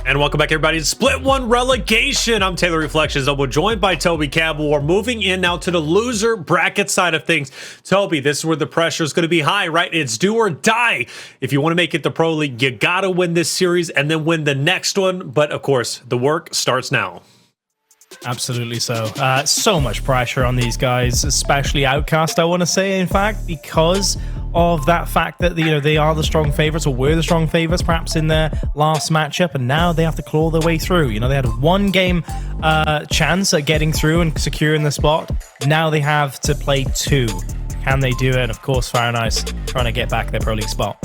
And welcome back, everybody, to Split 1 Relegation. I'm Taylor Reflections. I'm joined by Toby Campbell. We're moving in now to the loser bracket side of things. Toby, this is where the pressure is going to be high, right? It's do or die. If you want to make it to Pro League, you got to win this series and then win the next one. But, of course, the work starts now. Absolutely so. So much pressure on these guys, especially Outcast, I want to say, in fact, because of that fact that, they are the strong favorites, or were the strong favorites perhaps in their last matchup, and now they have to claw their way through. They had a one-game chance at getting through and securing the spot. Now they have to play two. Can they do it? And of course, Fire and Ice trying to get back their Pro League spot.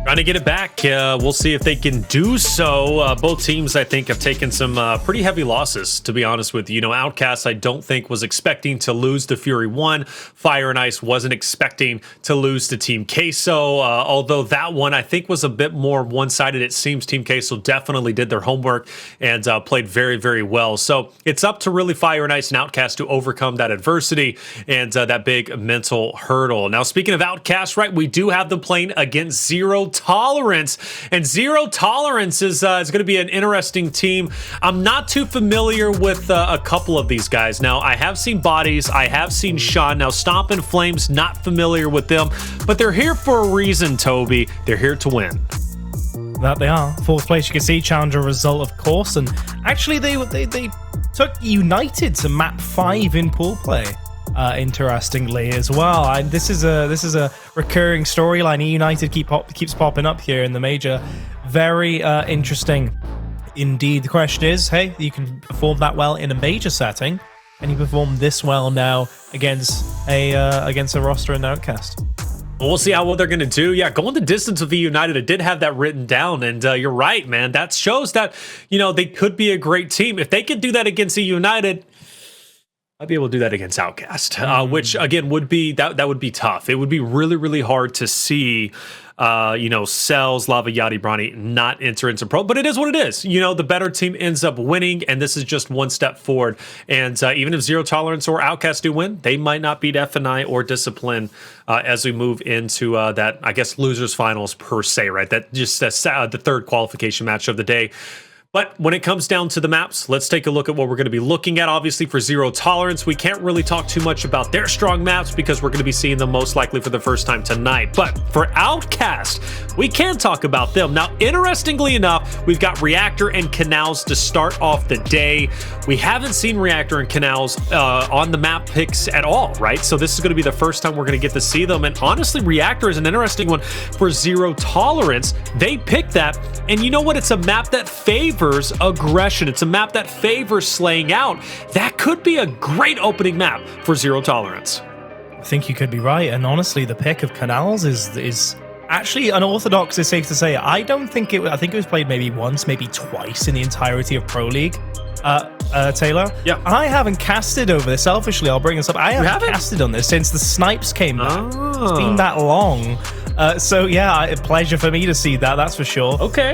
Trying to get it back. We'll see if they can do so. Both teams, I think, have taken some pretty heavy losses, to be honest with you. Outcast, I don't think, was expecting to lose to Fury 1. Fire and Ice wasn't expecting to lose to Team Queso, although that one, I think, was a bit more one-sided. It seems Team Queso definitely did their homework and played very, very well. So it's up to really Fire and Ice and Outcast to overcome that adversity and that big mental hurdle. Now, speaking of Outcast, right, we do have them playing against Zero Tolerance, and Zero Tolerance is going to be an interesting team. I'm not too familiar with a couple of these guys. Now, I have seen BODLEZ, I have seen Sean. Now, Stomp and Flames, not familiar with them, but they're here for a reason, Toby. They're here to win. That they are. Fourth place, you can see, challenger result, of course, and actually they took United to map 5 in pool play. Interestingly as well, this is a recurring storyline. United keeps popping up here in the major. Very interesting indeed. The question is, hey, you can perform that well in a major setting, and you perform this well now against a roster in Outcast. We'll see how well they're going to do. Yeah, going the distance with United, I did have that written down, and you're right, man. That shows that they could be a great team if they could do that against United. I'd be able to do that against Outcast, which again would be that would be tough. It would be really, really hard to see, Cellz, Lava, Yachty, Bronny not enter into Pro, but it is what it is. The better team ends up winning, and this is just one step forward. And even if Zero Tolerance or Outcast do win, they might not beat F&I or Discipline as we move into that, I guess, losers finals per se, right? That just the third qualification match of the day. But when it comes down to the maps, let's take a look at what we're going to be looking at. Obviously, for Zero Tolerance, we can't really talk too much about their strong maps because we're going to be seeing them most likely for the first time tonight. But for Outcast, we can talk about them. Now, interestingly enough, we've got Reactor and Canals to start off the day. We haven't seen Reactor and Canals on the map picks at all, right? So this is going to be the first time we're going to get to see them. And honestly, Reactor is an interesting one for Zero Tolerance. They picked that, and you know what? It's a map that favors aggression. It's a map that favors slaying out. That could be a great opening map for Zero Tolerance. I think you could be right, and honestly, the pick of Canals is actually unorthodox, is safe to say. I think it was played maybe once, maybe twice in the entirety of Pro League. Taylor? Yeah. I haven't casted over this. Selfishly, I'll bring this up. I haven't casted on this since the snipes came back. It's been that long. So yeah, a pleasure for me to see that, that's for sure. Okay.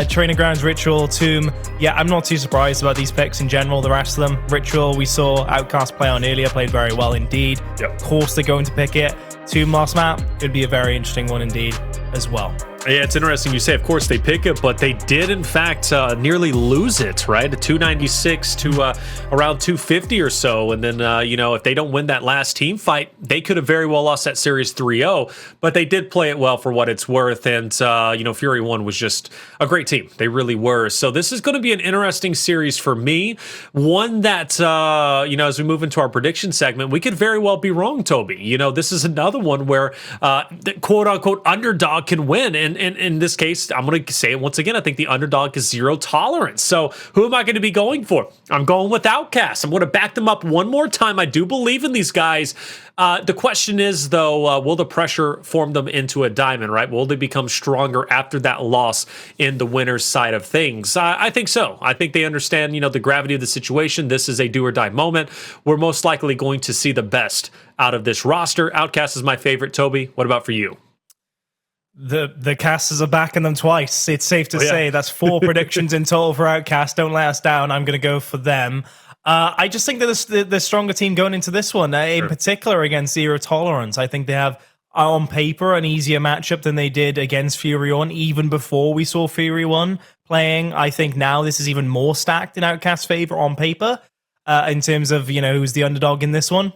Trainer Grounds, Ritual, Tomb. Yeah, I'm not too surprised about these picks in general, the rest of them. Ritual, we saw Outcast play on earlier, played very well indeed. Yep. Of course, they're going to pick it. Tomb last map could be a very interesting one indeed as well. Yeah, it's interesting you say, of course, they pick it, but they did, in fact, nearly lose it, right? 296 to around 250 or so. And then, if they don't win that last team fight, they could have very well lost that series 3-0. But they did play it well for what it's worth. And, Fury 1 was just a great team. They really were. So this is going to be an interesting series for me. One that, as we move into our prediction segment, we could very well be wrong, Toby. This is another one where the quote-unquote underdog can win. And in this case, I'm going to say it once again, I think the underdog is Zero Tolerance. So who am I going to be going for? I'm going with Outcast. I'm going to back them up one more time. I do believe in these guys. The question is, though, will the pressure form them into a diamond, right? Will they become stronger after that loss in the winner's side of things? I think so. I think they understand, the gravity of the situation. This is a do-or-die moment. We're most likely going to see the best out of this roster. Outcast is my favorite. Toby, what about for you? The casters are backing them twice. It's safe to say that's 4 predictions in total for Outcast. Don't let us down. I'm going to go for them. I just think that the stronger team going into this one, in particular against Zero Tolerance. I think they have on paper an easier matchup than they did against Fury 1, even before we saw Fury 1 playing. I think now this is even more stacked in Outcast's favor on paper, in terms of, you know, who's the underdog in this one.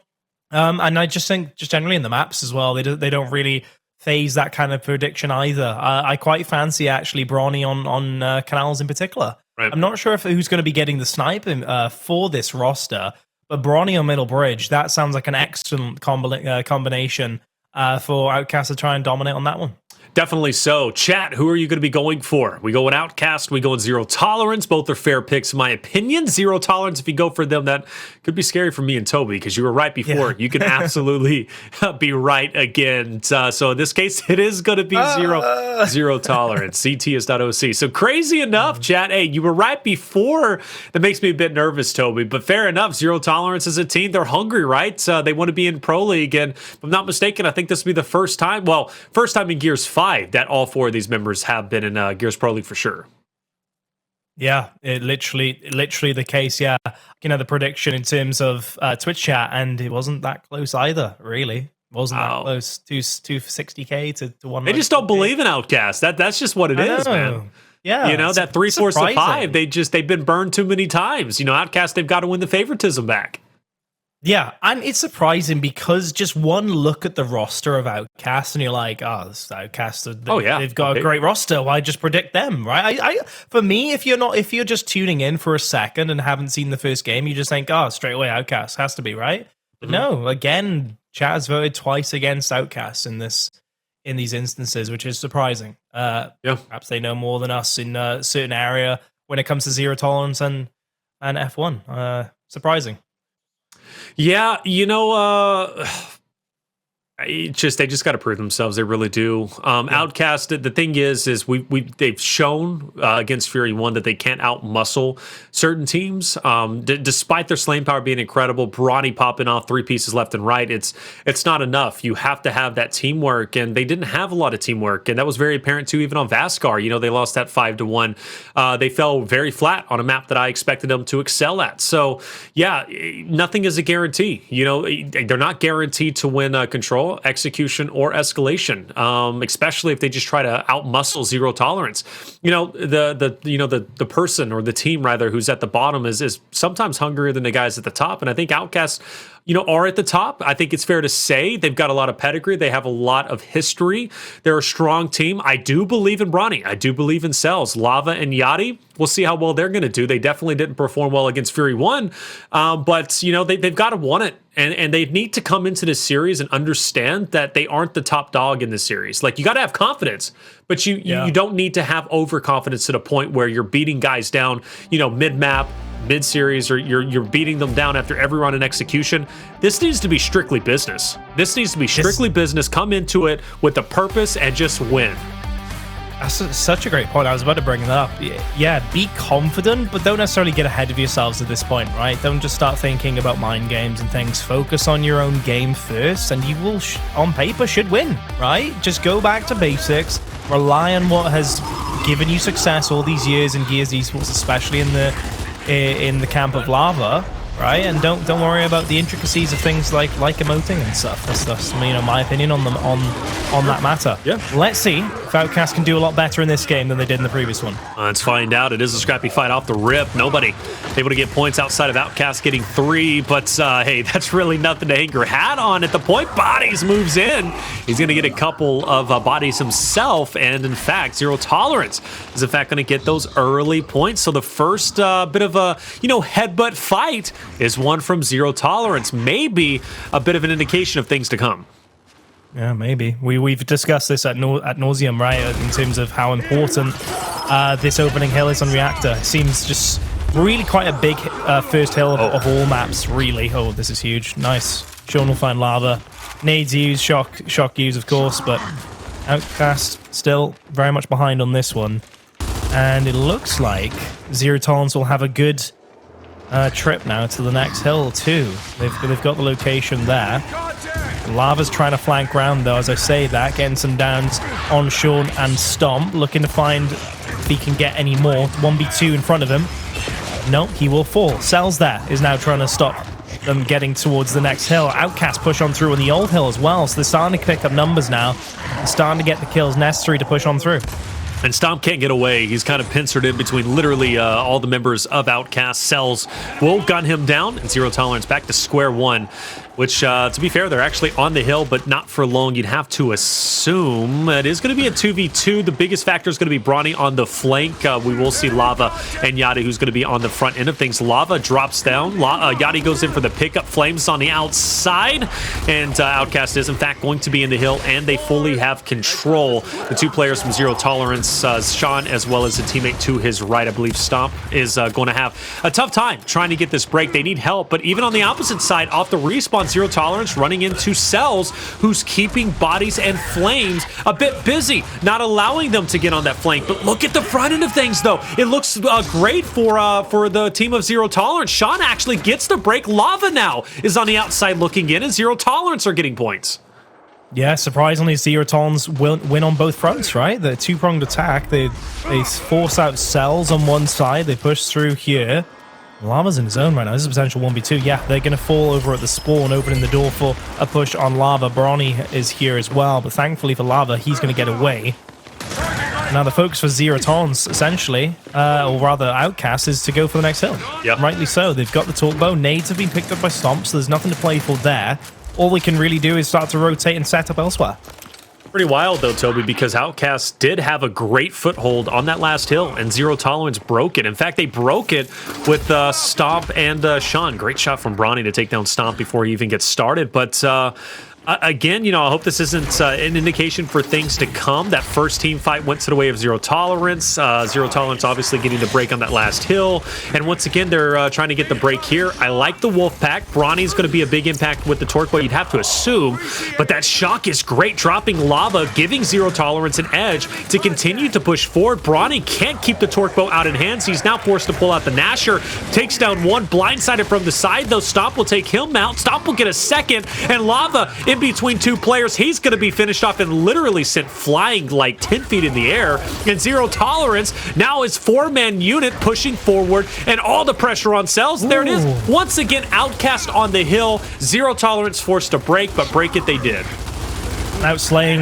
And I just think, just generally in the maps as well, they don't really phase that kind of prediction either. I quite fancy actually Bronny on Canals in particular. Right. I'm not sure who's going to be getting the snipe for this roster, but Bronny on Middle Bridge, that sounds like an excellent combination for Outcast to try and dominate on that one. Definitely so. Chat, who are you going to be going for? We go in Outcast, we go in Zero Tolerance. Both are fair picks, in my opinion. Zero Tolerance, if you go for them, that could be scary for me and Toby, because you were right before. Yeah. You can absolutely be right again. So in this case, it is going to be Zero Tolerance. CTS.OC. So crazy enough, chat, hey, you were right before. That makes me a bit nervous, Toby, but fair enough. Zero Tolerance is a team. They're hungry, right? They want to be in Pro League, and if I'm not mistaken, I think this will be the first time in Gears 5 that all 4 of these members have been in Gears Pro League for sure. Yeah, it literally the case. Yeah, you know, the prediction in terms of Twitch chat, and it wasn't that close either. Really, it wasn't that close. 260k to 1. They just don't believe in Outcast. That's just what it is, man. Yeah, you know, that 3 4 5. They've been burned too many times. You know, Outcast, they've got to win the favoritism back. Yeah, and it's surprising because just one look at the roster of Outcast and you're like, oh, this is Outcast. They've got a great roster. Why just predict them, right? For me, if you're just tuning in for a second and haven't seen the first game, you just think, oh, straight away Outcast has to be, right? But no, again, chat has voted twice against Outcast in these instances, which is surprising. Perhaps they know more than us in a certain area when it comes to Zero Tolerance and F1. Surprising. Yeah, you know, they just got to prove themselves. They really do. Outcast. The thing is they've shown against Fury 1 that they can't outmuscle certain teams. Despite their slaying power being incredible, Bronny popping off 3 pieces left and right, it's not enough. You have to have that teamwork, and they didn't have a lot of teamwork, and that was very apparent too. Even on Vaskar, you know, they lost that 5-1. They fell very flat on a map that I expected them to excel at. So yeah, nothing is a guarantee. You know, they're not guaranteed to win Control, Execution, or Escalation, especially if they just try to outmuscle Zero Tolerance. You know, the person, or the team rather, who's at the bottom is sometimes hungrier than the guys at the top, and I think Outcast, you know, are at the top. I think it's fair to say they've got a lot of pedigree. They have a lot of history. They're a strong team. I do believe in Bronny. I do believe in Cellz. Lava and Yachty, we'll see how well they're going to do. They definitely didn't perform well against Fury 1, but, you know, they've got to want it. And they need to come into this series and understand that they aren't the top dog in this series. Like, you got to have confidence, but you don't need to have overconfidence to the point where you're beating guys down, you know, mid-map, mid-series, or you're beating them down after every run in Execution. This needs to be strictly business. This needs to be strictly business. Come into it with a purpose and just win. That's such a great point. I was about to bring that up. Yeah, be confident, but don't necessarily get ahead of yourselves at this point, right? Don't just start thinking about mind games and things. Focus on your own game first, and you will, on paper, should win, right? Just go back to basics. Rely on what has given you success all these years in Gears Esports, especially in the camp of Lava, right? And don't worry about the intricacies of things like emoting and stuff. That's you know, my opinion on them on that matter. Yeah. Let's see if Outcast can do a lot better in this game than they did in the previous one. Let's find out. It is a scrappy fight off the rip. Nobody able to get points outside of Outcast getting 3, but hey, that's really nothing to hang your hat on at the point. Bodies moves in. He's going to get a couple of bodies himself, and in fact, Zero Tolerance is in fact going to get those early points. So the first bit of a, you know, headbutt fight is one from Zero Tolerance. Maybe a bit of an indication of things to come. Yeah, maybe. We've discussed this at nauseum, right, in terms of how important this opening hill is on Reactor. It seems just really quite a big first hill of all maps, really. Oh, this is huge. Nice. Sean will find lava. Nades used, shock used, of course, but Outcast still very much behind on this one. And it looks like Zero Tolerance will have a good trip now to the next hill too. They've got the location there. Lava's trying to flank round though, as I say that, getting some downs on Sean and Stomp, looking to find if he can get any more. 1v2 in front of him. No, he will fall. Cellz there is now trying to stop them getting towards the next hill. Outcast push on through on the old hill as well, so they're starting to pick up numbers now. They're starting to get the kills necessary to push on through. And Stomp can't get away. He's kind of pincered in between literally all the members of Outcast. Cellz will gun him down, and Zero Tolerance back to square one. Which, to be fair, they're actually on the hill, but not for long. You'd have to assume it is going to be a 2v2. The biggest factor is going to be Bronny on the flank. We will see Lava and Yachty, who's going to be on the front end of things. Lava drops down. Yachty goes in for the pickup. Flames on the outside. And Outcast is, in fact, going to be in the hill, and they fully have control. The two players from Zero Tolerance, Sean, as well as a teammate to his right, I believe Stomp, is going to have a tough time trying to get this break. They need help, but even on the opposite side, off the respawn, Zero Tolerance running into Cellz, who's keeping Bodies and Flames a bit busy, not allowing them to get on that flank. But look at the front end of things, though. It looks great for the team of Zero Tolerance. Sean actually gets the break. Lava now is on the outside looking in, and Zero Tolerance are getting points. Yeah, surprisingly, Zero Tolerance win on both fronts, right? The two-pronged attack, they force out Cellz on one side, they push through here. Lava's in his own right now. This is a potential 1v2. Yeah, they're going to fall over at the spawn, opening the door for a push on Lava. Bronny is here as well, but thankfully for Lava, he's going to get away. Now the focus for Zero Tolerance, essentially, or rather Outcast, is to go for the next hill. Yep. Rightly so. They've got the torque bow. Nades have been picked up by Stomp, so there's nothing to play for there. All they can really do is start to rotate and set up elsewhere. Pretty wild, though, Toby, because Outcast did have a great foothold on that last hill, and Zero Tolerance broke it. In fact, they broke it with Stomp and Sean. Great shot from Bronny to take down Stomp before he even gets started. But again, you know, I hope this isn't an indication for things to come. That first team fight went to the way of Zero Tolerance. Zero Tolerance obviously getting the break on that last hill. And once again, they're trying to get the break here. I like the Wolf Pack. Bronny's going to be a big impact with the Torque Bow, you'd have to assume. But that shock is great, dropping Lava, giving Zero Tolerance an edge to continue to push forward. Bronny can't keep the Torque Bow out in hand, so he's now forced to pull out the Nasher. Takes down one, blindsided from the side, though. Stomp will take him out. Stomp will get a second, and Lava in between two players. He's going to be finished off and literally sent flying like 10 feet in the air. And Zero Tolerance now is four-man unit pushing forward, and all the pressure on Cellz. There it is. Once again, Outcast on the hill. Zero Tolerance forced to break, but break it they did. Outslaying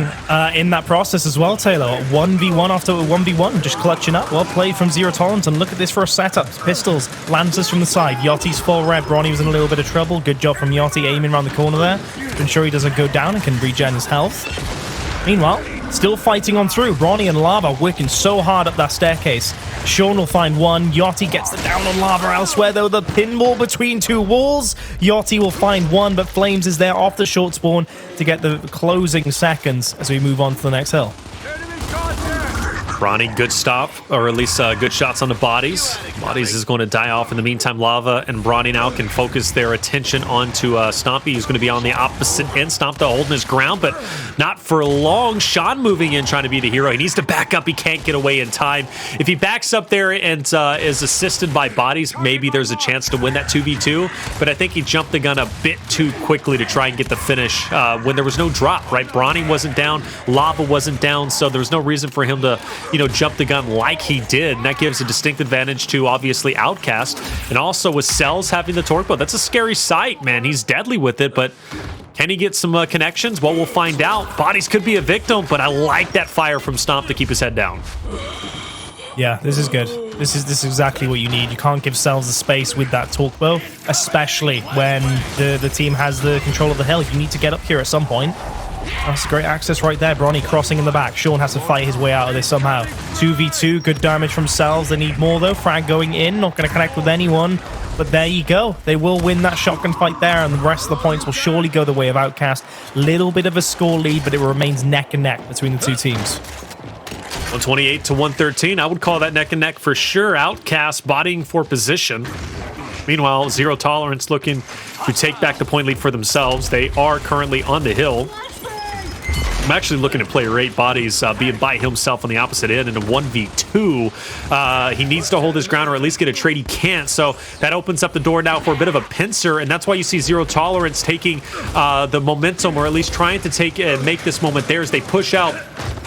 in that process as well, Taylor. 1v1 after 1v1, just clutching up. Well played from Zero Tolerance, and look at this for a setup. Pistols, Lancers from the side. Yachty's full red. Bronny was in a little bit of trouble. Good job from Yachty aiming around the corner there to ensure he doesn't go down and can regen his health. Meanwhile, still fighting on through. Bronny and Lava working so hard up that staircase. Sean will find one. Yachty gets the down on Lava elsewhere, though. The pinball between two walls. Yachty will find one, but Flames is there off the short spawn to get the closing seconds as we move on to the next hill. Bronny, good stop, or at least good shots on the Bodies. Bodies is going to die off. In the meantime, Lava and Bronny now can focus their attention onto Stompy, who's going to be on the opposite end. Stomp holding his ground, but not for long. Sean moving in, trying to be the hero. He needs to back up. He can't get away in time. If he backs up there and is assisted by Bodies, maybe there's a chance to win that 2v2. But I think he jumped the gun a bit too quickly to try and get the finish when there was no drop, right? Bronny wasn't down. Lava wasn't down, so there was no reason for him to, jump the gun like he did. And that gives a distinct advantage to, obviously, Outcast. And also with Cellz having the torque bow, that's a scary sight, man. He's deadly with it, but can he get some connections? Well, we'll find out. Bodies could be a victim, but I like that fire from Stomp to keep his head down. Yeah, this is good. This is exactly what you need. You can't give Cellz the space with that torque bow, especially when the team has the control of the hill. You need to get up here at some point. That's great access right there. Bronny crossing in the back. Sean has to fight his way out of this somehow. 2v2, good damage from Cellz. They need more though. Frag going in, not going to connect with anyone. But there you go. They will win that shotgun fight there, and the rest of the points will surely go the way of Outcast. Little bit of a score lead, but it remains neck and neck between the two teams. 128 to 113. I would call that neck and neck for sure. Outcast bodying for position. Meanwhile, Zero Tolerance looking to take back the point lead for themselves. They are currently on the hill. I'm actually looking at player 8, BODLEZ, being by himself on the opposite end in a 1v2. He needs to hold his ground or at least get a trade. He can't, so that opens up the door now for a bit of a pincer, and that's why you see Zero Tolerance taking the momentum, or at least trying to take and make this moment theirs. They push out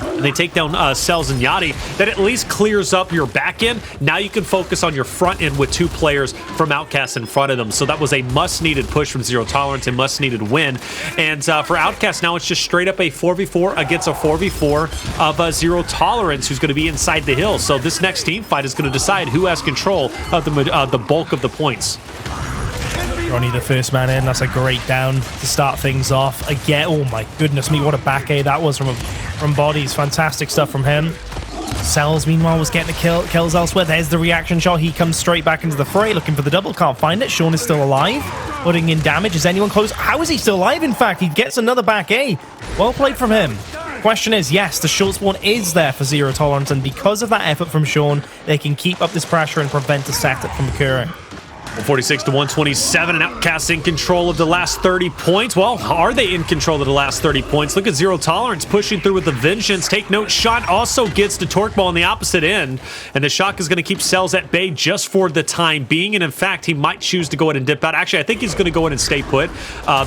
and they take down Cellz and Yachty. That at least clears up your back end. Now you can focus on your front end with 2 players from Outcast in front of them. So that was a must-needed push from Zero Tolerance, a must-needed win. And for Outcast now, it's just straight up a 4v4 against a 4v4 of Zero Tolerance, who's going to be inside the hill. So this next team fight is going to decide who has control of the bulk of the points. Bronny, the first man in. That's a great down to start things off. Again, oh my goodness me, what a back A that was from BODLEZ. Fantastic stuff from him. Cellz, meanwhile, was getting the kills elsewhere. There's the reaction shot. He comes straight back into the fray, looking for the double. Can't find it. Sean is still alive, putting in damage. Is anyone close? How is he still alive, in fact? He gets another back A. Well played from him. Question is, yes, the short spawn is there for Zero Tolerance, and because of that effort from Sean, they can keep up this pressure and prevent a setup from occurring. 146 to 127, and Outcast in control of the last 30 points. Well, are they in control of the last 30 points? Look at Zero Tolerance pushing through with the vengeance. Take note, Shot also gets the torque ball on the opposite end, and the shock is going to keep Cellz at bay just for the time being, and in fact, he might choose to go ahead and dip out. Actually, I think he's going to go ahead and stay put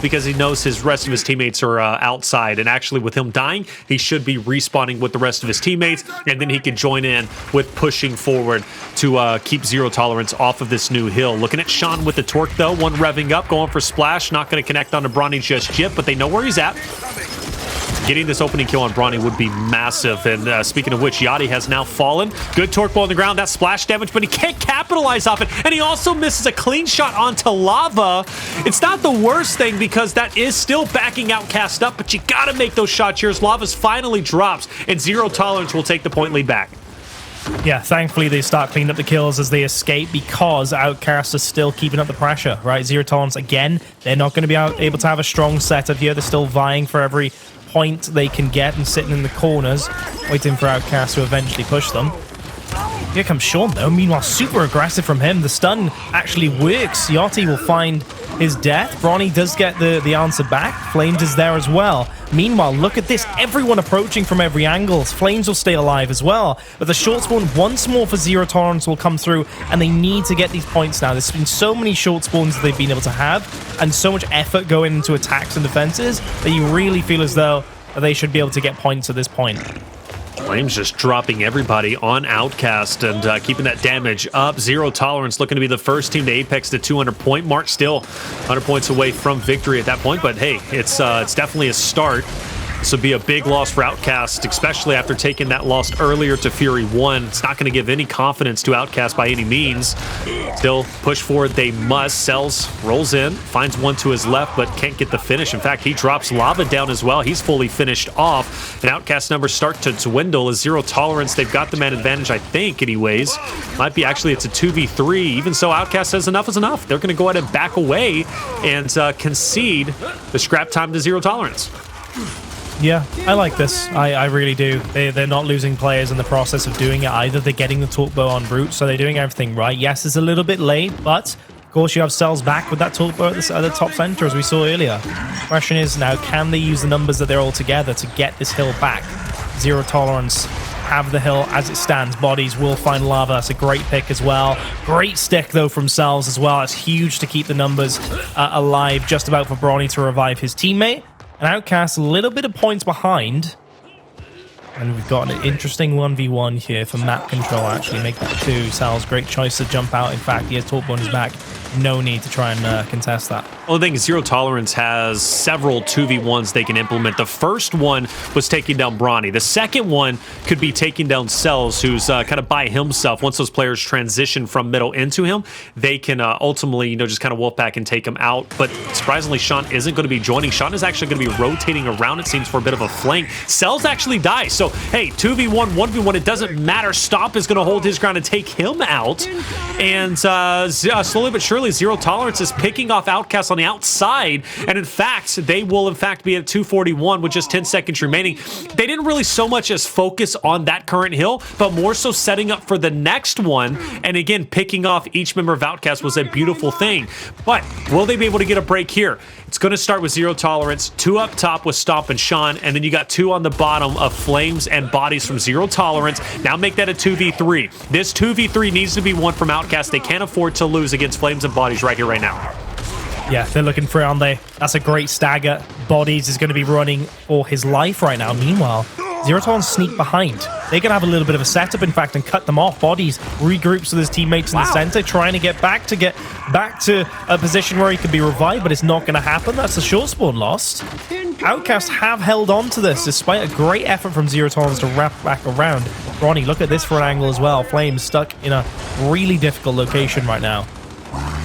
because he knows his rest of his teammates are outside, and actually with him dying, he should be respawning with the rest of his teammates, and then he can join in with pushing forward to keep Zero Tolerance off of this new hill. Looking at Sean with the torque, though. One revving up, going for splash. Not going to connect onto Bronny just yet, but they know where he's at. Getting this opening kill on Bronny would be massive. And speaking of which, Yachty has now fallen. Good torque ball on the ground. That's splash damage, but he can't capitalize off it. And he also misses a clean shot onto lava. It's not the worst thing because that is still backing Outcast up, but you got to make those shots here as Lava's finally drops, and Zero Tolerance will take the point lead back. Yeah, thankfully they start cleaning up the kills as they escape because Outcast is still keeping up the pressure, right? Zero Tolerance, again, they're not going to be able to have a strong setup here. They're still vying for every point they can get and sitting in the corners, waiting for Outcast to eventually push them. Here comes Sean, though. Meanwhile, super aggressive from him. The stun actually works. Yachty will find his death. Bronny does get the answer back. Flames is there as well. Meanwhile, look at this. Everyone approaching from every angle. Flames will stay alive as well. But the short spawn once more for Zero Tolerance will come through, and they need to get these points now. There's been so many short spawns that they've been able to have, and so much effort going into attacks and defenses that you really feel as though they should be able to get points at this point. Flames just dropping everybody on Outcast and keeping that damage up. Zero Tolerance looking to be the first team to apex the 200-point mark. Still 100 points away from victory at that point, but hey, it's definitely a start. This would be a big loss for Outcast, especially after taking that loss earlier to Fury 1. It's not going to give any confidence to Outcast by any means. Still, push forward they must. Cellz rolls in, finds one to his left, but can't get the finish. In fact, he drops Lava down as well. He's fully finished off, and Outcast numbers start to dwindle as Zero Tolerance. They've got the man advantage, I think, anyways. Might be actually, it's a 2v3. Even so, Outcast says enough is enough. They're going to go ahead and back away and concede the scrap time to Zero Tolerance. Yeah, I like this. I really do. They're not losing players in the process of doing it either. They're getting the torque bow en route, so they're doing everything right. Yes, it's a little bit late, but of course you have Cellz back with that torque bow at the top center, as we saw earlier. Question is now, can they use the numbers that they're all together to get this hill back? Zero Tolerance have the hill as it stands. BODLEZ will find lava. That's a great pick as well. Great stick, though, from Cellz as well. It's huge to keep the numbers alive, just about for Bronny to revive his teammate. And Outcast a little bit of points behind. And we've got an interesting 1v1 here for map control, actually. Make that 2. Cellz, great choice to jump out. In fact, he has torque bonus back. No need to try and contest that. Well, the thing is, Zero Tolerance has several 2v1s they can implement. The first one was taking down Bronny. The second one could be taking down Cellz, who's kind of by himself. Once those players transition from middle into him, they can ultimately, you know, just kind of wolf back and take him out. But surprisingly, Sean isn't going to be joining. Sean is actually going to be rotating around, it seems, for a bit of a flank. Cellz actually dies. So, hey, 2v1, 1v1, it doesn't matter. Stomp is going to hold his ground and take him out. And slowly but surely, Zero Tolerance is picking off Outcast on the outside, and in fact, they will in fact be at 241 with just 10 seconds remaining. They didn't really so much as focus on that current hill, but more so setting up for the next one, and again, picking off each member of Outcast was a beautiful thing. But will they be able to get a break here? It's going to start with Zero Tolerance, 2 up top with Stomp and Sean, and then you got 2 on the bottom of Flames and Bodies from Zero Tolerance. Now make that a 2v3. This 2v3 needs to be won from Outcast. They can't afford to lose against Flames and Bodies right here, right now. Yeah, they're looking for it, aren't they? That's a great stagger. Bodies is going to be running for his life right now. Meanwhile, Zero Tolerance sneak behind. They can have a little bit of a setup, in fact, and cut them off. Bodies regroups with his teammates in the center, trying to get back to a position where he could be revived, but it's not going to happen. That's a short spawn lost. Outcast have held on to this, despite a great effort from Zero Tolerance to wrap back around. Bronny, look at this for an angle as well. Flames stuck in a really difficult location right now.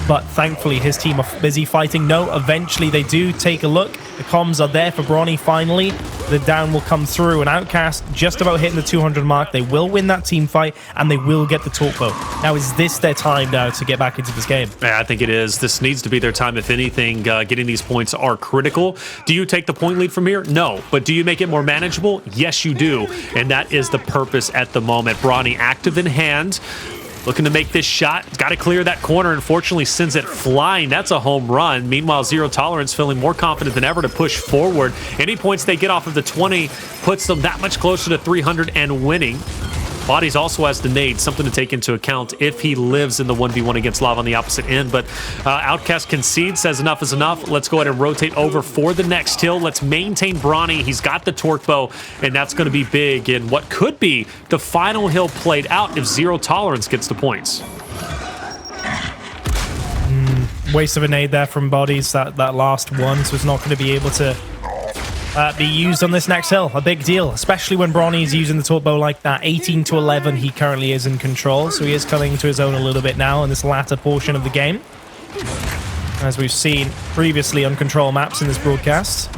But thankfully, his team are busy fighting. No, eventually they do take a look. The comms are there for Bronny finally. The down will come through. And Outcast just about hitting the 200 mark. They will win that team fight, and they will get the torque bow. Now, is this their time now to get back into this game? Yeah, I think it is. This needs to be their time. If anything, getting these points are critical. Do you take the point lead from here? No. But do you make it more manageable? Yes, you do. And that is the purpose at the moment. Bronny active in hand. Looking to make this shot. Got to clear that corner. Unfortunately, sends it flying. That's a home run. Meanwhile, Zero Tolerance feeling more confident than ever to push forward. Any points they get off of the 20 puts them that much closer to 300 and winning. Bodies also has the nade, something to take into account if he lives in the 1v1 against Lava on the opposite end. But Outcast concedes, says enough is enough. Let's go ahead and rotate over for the next hill. Let's maintain Bronny. He's got the torque bow, and that's going to be big in what could be the final hill played out if Zero Tolerance gets the points. Waste of a nade there from Bodies, that last one, so it's not going to be able to be used on this next hill. A big deal, especially when Bronny is using the torque bow like that. 18 to 11, he currently is in control, so he is coming to his own a little bit now in this latter portion of the game, as we've seen previously on control maps in this broadcast.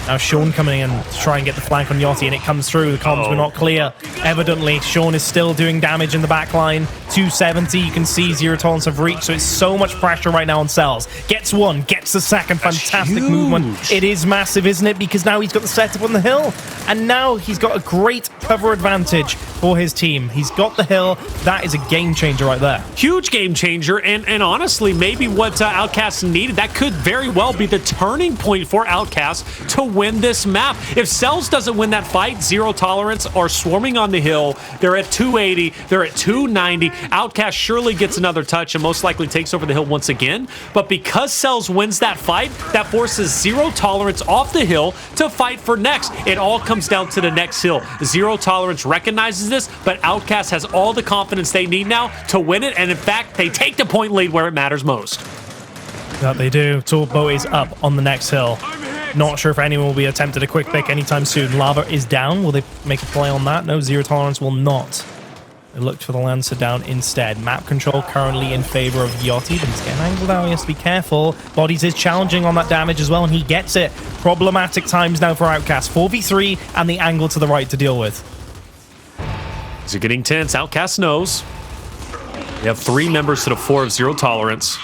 Now Sean coming in to try and get the flank on Yachty, and it comes through. The comms were not clear. Evidently, Sean is still doing damage in the back line. 270, you can see Zero Tolerance have reached, so it's so much pressure right now on Cellz. Gets one, gets the second. Fantastic movement. It is massive, isn't it? Because now he's got the setup on the hill, and now he's got a great cover advantage for his team. He's got the hill. That is a game changer right there. Huge game changer, and honestly, maybe what Outcast needed. That could very well be the turning point for Outcast to win this map. If Cellz doesn't win that fight, Zero Tolerance are swarming on the hill. They're at 280. They're at 290. Outcast surely gets another touch and most likely takes over the hill once again. But because Cellz wins that fight, that forces Zero Tolerance off the hill to fight for next. It all comes down to the next hill. Zero Tolerance recognizes this, but Outcast has all the confidence they need now to win it. And in fact, they take the point lead where it matters most. That they do. Torque bow is up on the next hill. Not sure if anyone will be attempted a quick pick anytime soon. Lava is down. Will they make a play on that? No, Zero Tolerance will not. They looked for the Lancer down instead. Map control currently in favor of Yachty, but he's getting angled out. He has to be careful. Bodies is challenging on that damage as well, and he gets it. Problematic times now for Outcast. 4v3 and the angle to the right to deal with. These are getting tense. Outcast knows. They have 3 members to the 4 of Zero Tolerance.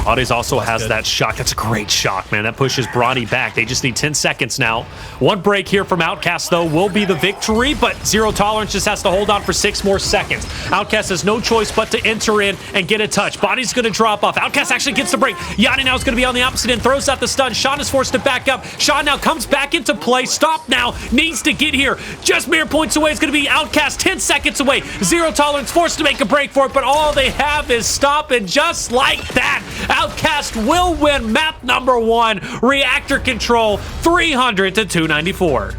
Bodies also has that shock. That's a great shock, man. That pushes Bronny back. They just need 10 seconds now. One break here from Outcast, though, will be the victory, but Zero Tolerance just has to hold on for 6 more seconds. Outcast has no choice but to enter in and get a touch. Body's going to drop off. Outcast actually gets the break. Yachty now is going to be on the opposite end, throws out the stun. Sean is forced to back up. Sean now comes back into play. Stomp now needs to get here. Just mere points away. It's going to be Outcast 10 seconds away. Zero Tolerance forced to make a break for it, but all they have is Stomp, and just like that, Outcast will win map number 1. Reactor control, 300 to 294.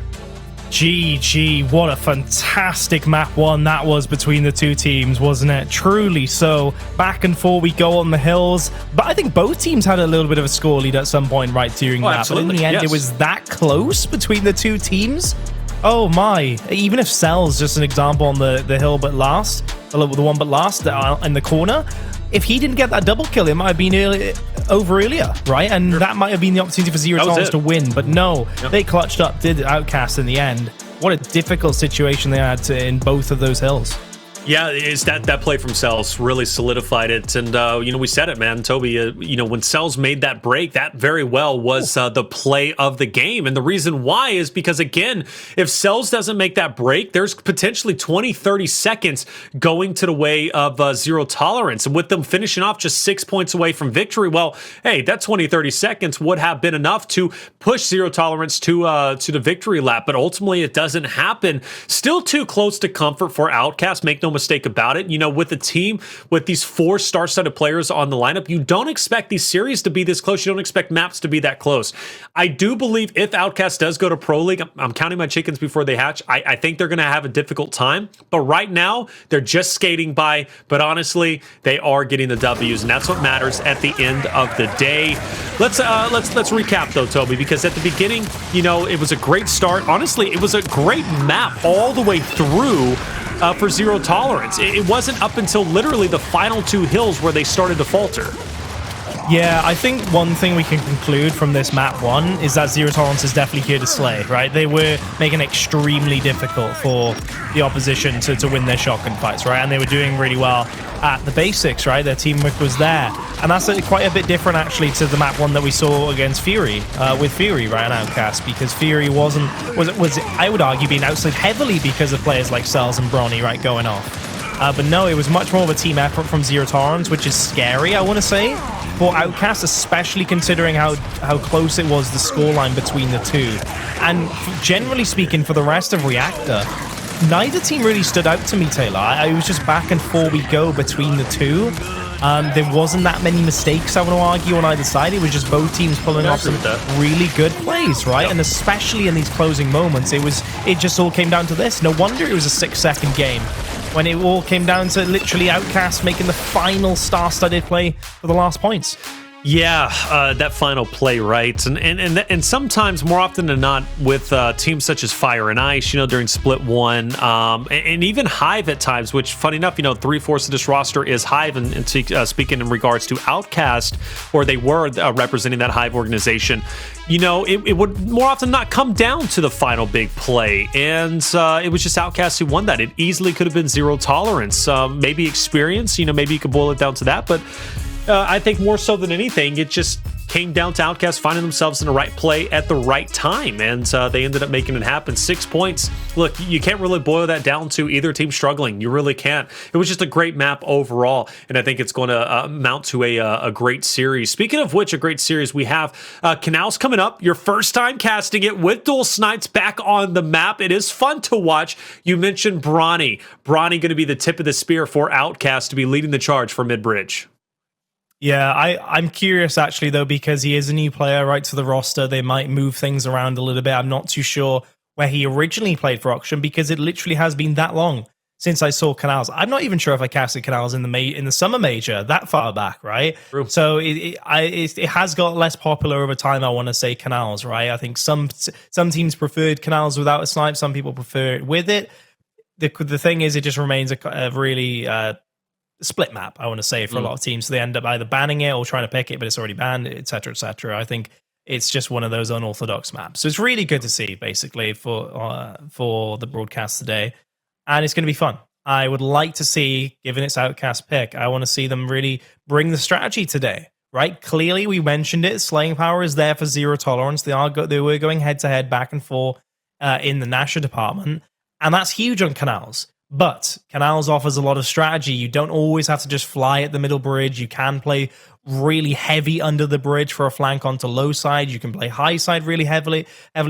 GG, what a fantastic map 1 that was between the two teams, wasn't it? Truly so. Back and forth we go on the hills, but I think both teams had a little bit of a score lead at some point right during that. But in the end, it was that close between the two teams. Oh my, even if Cellz, just an example on the hill but last, the one but last in the corner, if he didn't get that double kill, it might have been over earlier, right? And that might have been the opportunity for Zero Tolerance to win, but no, they clutched up, did Outcast in the end. What a difficult situation they had in both of those hills. Yeah, it's that play from Cellz really solidified it. And, we said it, man, Toby, when Cellz made that break, that very well was the play of the game. And the reason why is because, again, if Cellz doesn't make that break, there's potentially 20, 30 seconds going to the way of zero tolerance. And with them finishing off just 6 points away from victory, well, hey, that 20, 30 seconds would have been enough to push zero tolerance to the victory lap. But ultimately, it doesn't happen. Still too close to comfort for Outcast. Make no mistake about it. With a team with these 4 star-studded players on the lineup, you don't expect these series to be this close. You don't expect maps to be that close. I do believe if Outcast does go to Pro League, I'm counting my chickens before they hatch. I think they're going to have a difficult time. But right now, they're just skating by. But honestly, they are getting the W's, and that's what matters at the end of the day. Let's recap though, Toby, because at the beginning, it was a great start. Honestly, it was a great map all the way through. For zero tolerance. It wasn't up until literally the final 2 hills where they started to falter. Yeah, I think one thing we can conclude from this map 1 is that zero tolerance is definitely here to slay, right? They were making it extremely difficult for the opposition to win their shotgun fights, right? And they were doing really well at the basics, right? Their teamwork was there. And that's quite a bit different, actually, to the map 1 that we saw against Fury, with Fury, right, and Outcast, because Fury was I would argue, being outside heavily because of players like Cellz and Bronny, right, going off. But no, it was much more of a team effort from zero tolerance, which is scary, I want to say, for Outcast, especially considering how close it was, the scoreline between the two. And generally speaking, for the rest of Reactor, neither team really stood out to me, Taylor. I was just back and forth we go between the two. There wasn't that many mistakes, I want to argue, on either side. It was just both teams pulling off some really good plays, right? Yep. And especially in these closing moments, it just all came down to this. No wonder it was a 6-second game, when it all came down to literally Outcast making the final star-studded play for the last points. Yeah, that final play, right? And sometimes, more often than not, with teams such as Fire and Ice, during Split 1, and even Hive at times, which, funny enough, 3/4 of this roster is Hive, and speaking in regards to Outcast, or they were representing that Hive organization, it would more often not come down to the final big play, and it was just Outcast who won that. It easily could have been zero tolerance, maybe experience, maybe you could boil it down to that, but I think more so than anything, it just came down to Outcast finding themselves in the right play at the right time, and they ended up making it happen. 6 points. Look, you can't really boil that down to either team struggling. You really can't. It was just a great map overall, and I think it's going to amount to a great series. Speaking of which, a great series, we have Canals coming up. Your first time casting it with dual snipes back on the map. It is fun to watch. You mentioned Bronny. Bronny going to be the tip of the spear for Outcast to be leading the charge for mid-bridge. Yeah, I'm curious, actually, though, because he is a new player right to the roster. They might move things around a little bit. I'm not too sure where he originally played for Auction, because it literally has been that long since I saw Canals. I'm not even sure if I casted Canals in the summer major that far back, right? True. So it has got less popular over time, I want to say, Canals, right? I think some teams preferred Canals without a snipe. Some people prefer it with it. The thing is, it just remains a really... split map, I want to say, for a lot of teams. So they end up either banning it or trying to pick it, but it's already banned, etc., etc. I think it's just one of those unorthodox maps. So it's really good to see, basically, for the broadcast today. And it's going to be fun. I would like to see, given its Outcast pick, I want to see them really bring the strategy today, right? Clearly, we mentioned it. Slaying power is there for zero tolerance. They were going head-to-head, back and forth in the Nasher department. And that's huge on Canals. But Canals offers a lot of strategy. You don't always have to just fly at the middle bridge. You can play really heavy under the bridge for a flank onto low side. You can play high side really heavily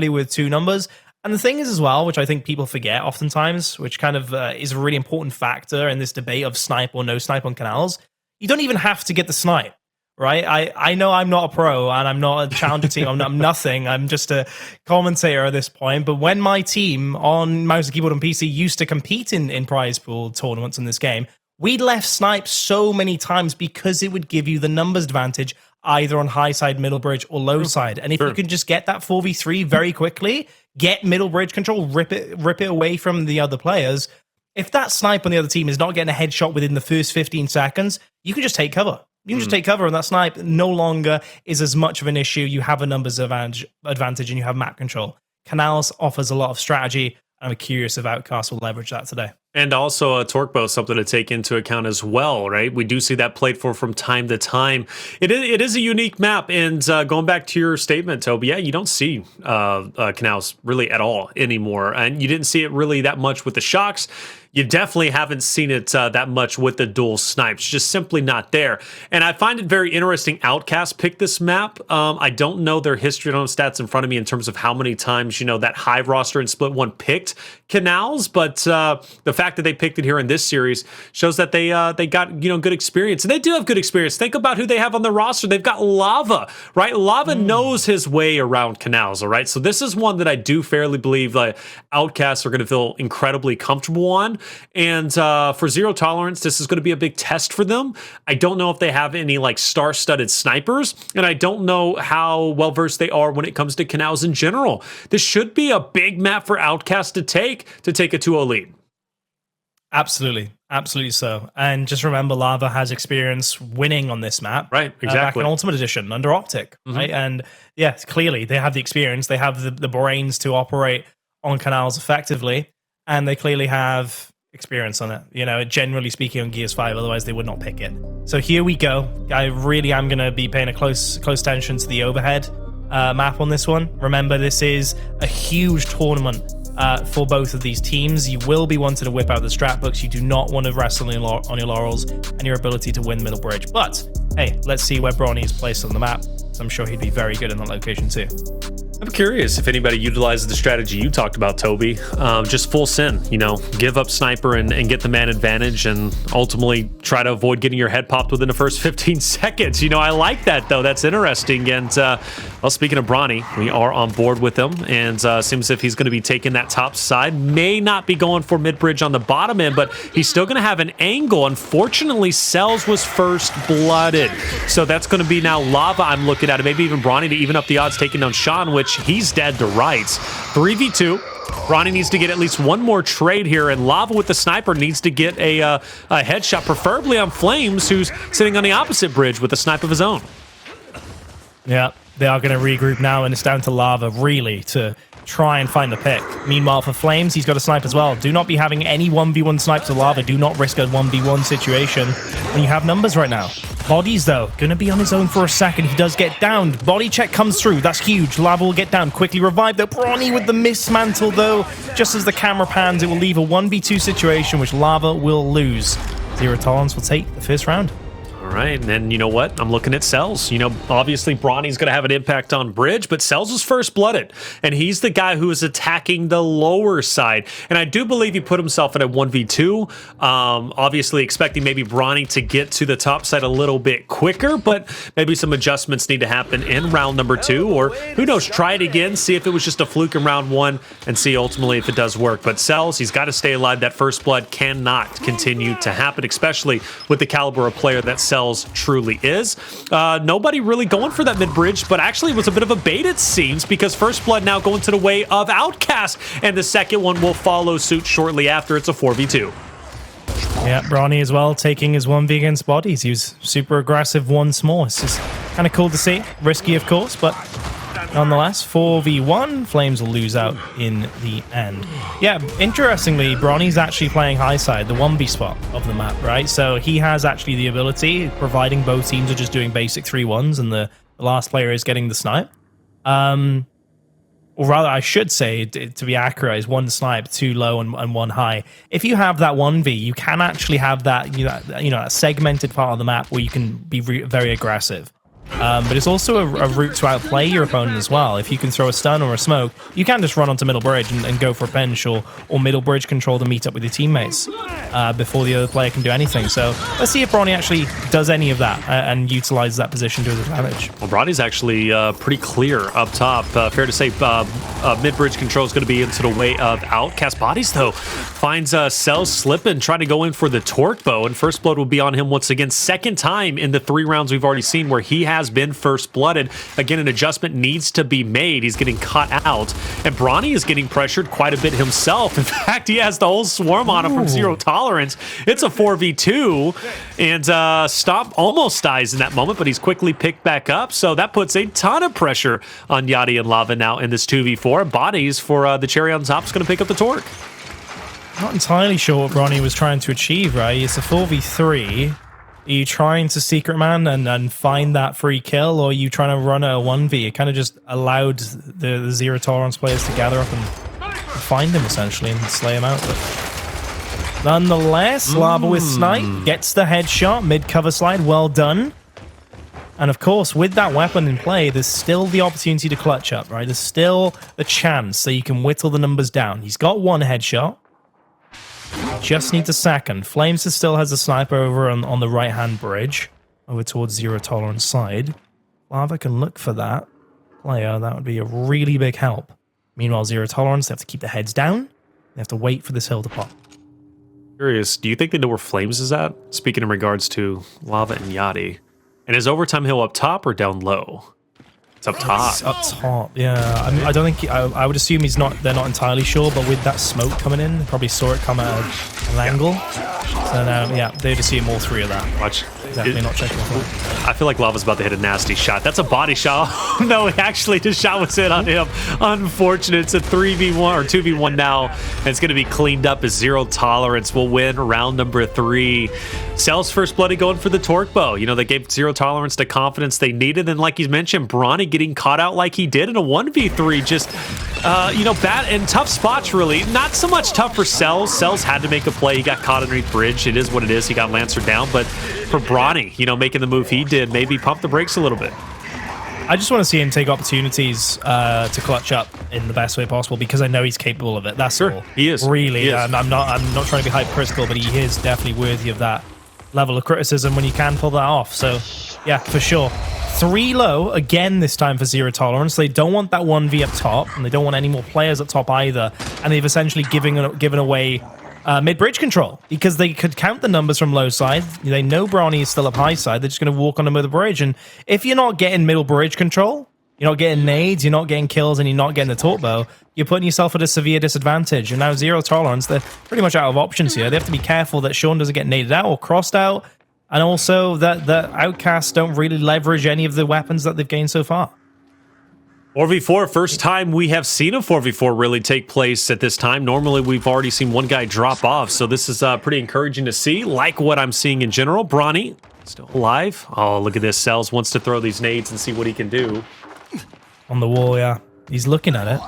with 2 numbers. And the thing is as well, which I think people forget oftentimes, which kind of is a really important factor in this debate of snipe or no snipe on Canals, you don't even have to get the snipe. Right, I know I'm not a pro and I'm not a challenger team. I'm nothing. I'm just a commentator at this point. But when my team on mouse and keyboard and PC used to compete in prize pool tournaments in this game, we left snipe so many times because it would give you the numbers advantage either on high side, middle bridge, or low side. And if you can just get that 4v3 very quickly, get middle bridge control, rip it away from the other players. If that snipe on the other team is not getting a headshot within the first 15 seconds, you can just take cover. You can just take cover, and that snipe no longer is as much of an issue. You have a numbers advantage, and you have map control. Canals offers a lot of strategy. I'm curious if Outcast will leverage that today. And also a torque bow, something to take into account as well, right? We do see that played for from time to time. It is a unique map, and going back to your statement, Toby, yeah, you don't see Canals really at all anymore, and you didn't see it really that much with the shocks. You definitely haven't seen it that much with the dual snipes, just simply not there. And I find it very interesting. Outcast picked this map. I don't know their history, I don't have stats in front of me in terms of how many times, you know, that Hive roster and Split One picked Canals, but the fact that they picked it here in this series shows that they got, you know, good experience. And they do have good experience. Think about who they have on the roster. They've got Lava, right? Lava knows his way around Canals, all right? So this is one that I do fairly believe Outcasts are going to feel incredibly comfortable on. And for Zero Tolerance, this is going to be a big test for them. I don't know if they have any like star-studded snipers, and I don't know how well-versed they are when it comes to Canals in general. This should be a big map for Outcast to take a 2-0 lead. Absolutely. Absolutely so. And just remember, Lava has experience winning on this map. Right, exactly. Back in Ultimate Edition under Optic, right? And yes, clearly they have the experience. They have the brains to operate on Canals effectively. And they clearly have experience on it. You know, generally speaking on Gears 5, otherwise they would not pick it. So here we go. I really am going to be paying a close attention to the overhead map on this one. Remember, this is a huge tournament for both of these teams. You will be wanting to whip out the strat books. You do not want to rest on your laurels and your ability to win Middle Bridge. But hey, let's see where Bronny is placed on the map. So I'm sure he'd be very good in that location too. I'm curious if anybody utilizes the strategy you talked about, Toby. Just full sin, you know, give up sniper and get the man advantage and ultimately try to avoid getting your head popped within the first 15 seconds. You know, I like that, though. That's interesting. And, well, speaking of Bronny, we are on board with him, and seems as if he's going to be taking that top side. May not be going for mid-bridge on the bottom end, but he's still going to have an angle. Unfortunately, Cellz was first blooded. So that's going to be now Lava I'm looking at, and maybe even Bronny to even up the odds, taking down Sean, which he's dead to rights. 3v2. Bronny needs to get at least one more trade here, and Lava with the sniper needs to get a headshot, preferably on Flames, who's sitting on the opposite bridge with a snipe of his own. Yeah, they are going to regroup now, and it's down to Lava, really, to try and find the pick. Meanwhile, for Flames, he's got a snipe as well. Do not be having any 1v1 snipes to Lava. Do not risk a 1v1 situation when you have numbers right now. Bodies, though, going to be on his own for a second. He does get downed. Body check comes through. That's huge. Lava will get down. Quickly revived, though. Bronny with the mismantle, though. Just as the camera pans, it will leave a 1v2 situation, which Lava will lose. Zero Tolerance will take the first round. All right, and then you know what? I'm looking at Cellz. You know, obviously Bronny's going to have an impact on Bridge, but Cellz was first blooded, and he's the guy who is attacking the lower side. And I do believe he put himself in a 1v2, obviously expecting maybe Bronny to get to the top side a little bit quicker, but maybe some adjustments need to happen in round number 2, or who knows, try it again, see if it was just a fluke in round 1, and see ultimately if it does work. But Cellz, he's got to stay alive. That first blood cannot continue to happen, especially with the caliber of player that Cellz truly is. Nobody really going for that mid-bridge, but actually it was a bit of a bait, it seems, because first blood now going to the way of Outcast, and the second one will follow suit shortly after. It's a 4v2. Yeah, Bronny as well, taking his 1v against bodies. He was super aggressive once more. It's just kind of cool to see. Risky, of course, but nonetheless, 4v1, Flames will lose out in the end. Yeah, interestingly, Bronny's actually playing high side, the 1v spot of the map, right? So he has actually the ability, providing both teams are just doing basic 3-1s and the last player is getting the snipe. Or rather, I should say, to be accurate, is 1 snipe, 2 low, and 1 high. If you have that 1v, you can actually have that, that segmented part of the map where you can be very aggressive. But it's also a route to outplay your opponent as well. If you can throw a stun or a smoke, you can just run onto middle bridge and go for a bench or middle bridge control to meet up with your teammates before the other player can do anything. So let's see if Bronny actually does any of that and utilizes that position to his advantage. Well, Bronny's actually pretty clear up top. Fair to say mid-bridge control is going to be into the way of Outcast. Bodies, though, finds Cellz slipping, trying to go in for the torque bow, and first blood will be on him once again. Second time in the 3 rounds we've already seen where he has been first blooded. Again, an adjustment needs to be made. He's getting caught out, and Bronny is getting pressured quite a bit himself. In fact, he has the whole swarm on him from Zero Tolerance. It's a 4v2, and Stomp almost dies in that moment, but he's quickly picked back up, so that puts a ton of pressure on Yachty and Lava now in this 2v4. Bodies for the cherry on top is going to pick up the torque. Not entirely sure what Bronny was trying to achieve, right? It's a 4v3. Are you trying to Secret Man and find that free kill, or are you trying to run a 1v? It kind of just allowed the Zero Tolerance players to gather up and find him, essentially, and slay him out. But nonetheless, Lava with Snipe gets the headshot, mid-cover slide, well done. And of course, with that weapon in play, there's still the opportunity to clutch up, right? There's still a chance that you can whittle the numbers down. He's got one headshot. Just needs a second. Flames still has a sniper over on the right-hand bridge, over towards Zero Tolerance side. Lava can look for that player. That would be a really big help. Meanwhile, Zero Tolerance, they have to keep their heads down. They have to wait for this hill to pop. Curious, do you think they know where Flames is at? Speaking in regards to Lava and Yachty. And is Overtime Hill up top or down low? It's up top. It's up top, yeah. I mean, I don't think I would assume they're not entirely sure, but with that smoke coming in, they probably saw it come at an angle. So now, yeah, they'd assume all three of that. Watch. Definitely not checking for it. I feel like Lava's about to hit a nasty shot. That's a body shot. No, actually, the shot was hit on him. Unfortunate. It's a 3v1 or 2v1 now, and it's going to be cleaned up as Zero Tolerance will win round number 3. Cellz First Bloody going for the Torque Bow. You know, they gave Zero Tolerance the confidence they needed, and like you mentioned, Bronny getting caught out like he did in a 1v3. Just, you know, bad and tough spots, really. Not so much tough for Cellz. Cellz had to make a play. He got caught underneath bridge. It is what it is. He got Lancer down, but for Bronny, you know, making the move he did, maybe pump the brakes a little bit. I just want to see him take opportunities to clutch up in the best way possible, because I know he's capable of it. That's all. He is. Really. He is. I'm not trying to be hypercritical, but he is definitely worthy of that level of criticism when you can pull that off. So, yeah, for sure. 3 low, again this time for Zero Tolerance. They don't want that 1v up top, and they don't want any more players up top either. And they've essentially given away mid-bridge control, because they could count the numbers from low side. They know Bronny is still up high side. They're just going to walk on him with the bridge. And if you're not getting middle bridge control, you're not getting nades, you're not getting kills, and you're not getting the torque bow, you're putting yourself at a severe disadvantage. And now Zero Tolerance, they're pretty much out of options here. They have to be careful that Sean doesn't get naded out or crossed out, and also that the Outcasts don't really leverage any of the weapons that they've gained so far. 4v4, first time we have seen a 4v4 really take place at this time. Normally, we've already seen one guy drop off, so this is pretty encouraging to see, like what I'm seeing in general. Bronny, still alive. Oh, look at this. Cellz wants to throw these nades and see what he can do. On the wall, yeah. He's looking at it.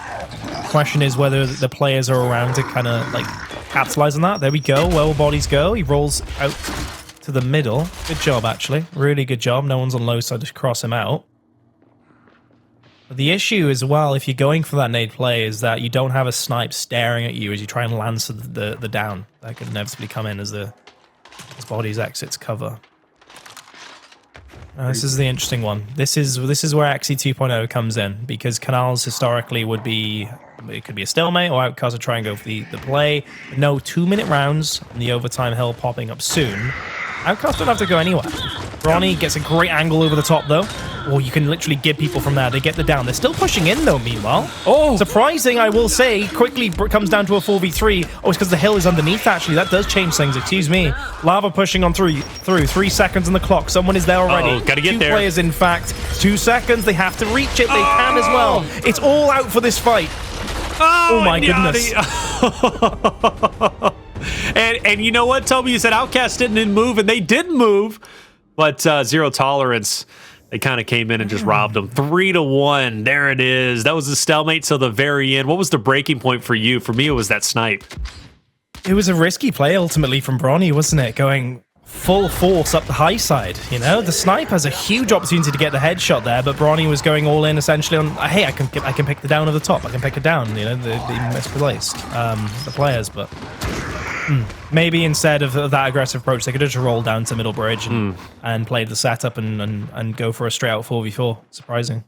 Question is whether the players are around to kind of, like, capitalize on that. There we go. Where will bodies go? He rolls out to the middle. Good job, actually. Really good job. No one's on low side to cross him out. The issue as well, if you're going for that nade play, is that you don't have a snipe staring at you as you try and lance the down. That could inevitably come in as bodies exits cover. This is the interesting one. This is where Axie 2.0 comes in, because Canals historically would be, it could be a stalemate, or Outcast would try and go for the play. No 2-minute rounds, and the overtime hill popping up soon. Outcast don't have to go anywhere. Bronny gets a great angle over the top, though. Or you can literally get people from there. They get the down. They're still pushing in, though, meanwhile. Oh! Surprising, I will say. Quickly comes down to a 4v3. Oh, it's because the hill is underneath, actually. That does change things. Excuse me. Lava pushing on through. 3 seconds on the clock. Someone is there already. Oh, gotta get there. 2 players, in fact. 2 seconds. They have to reach it. They can as well. It's all out for this fight. Oh my goodness. And you know what, Toby? You said Outcast didn't move, and they did move. But Zero Tolerance, they kind of came in and just robbed them. 3-1. There it is. That was a stalemate till the very end. What was the breaking point for you? For me, it was that snipe. It was a risky play, ultimately, from Bronny, wasn't it? Going full force up the high side, you know? The snipe has a huge opportunity to get the headshot there, but Bronny was going all in, essentially, on, hey, I can pick the down of the top. I can pick it down, you know? They misplaced the players, but... Maybe instead of that aggressive approach, they could just roll down to middle bridge and play the setup and go for a straight out 4v4. Surprising.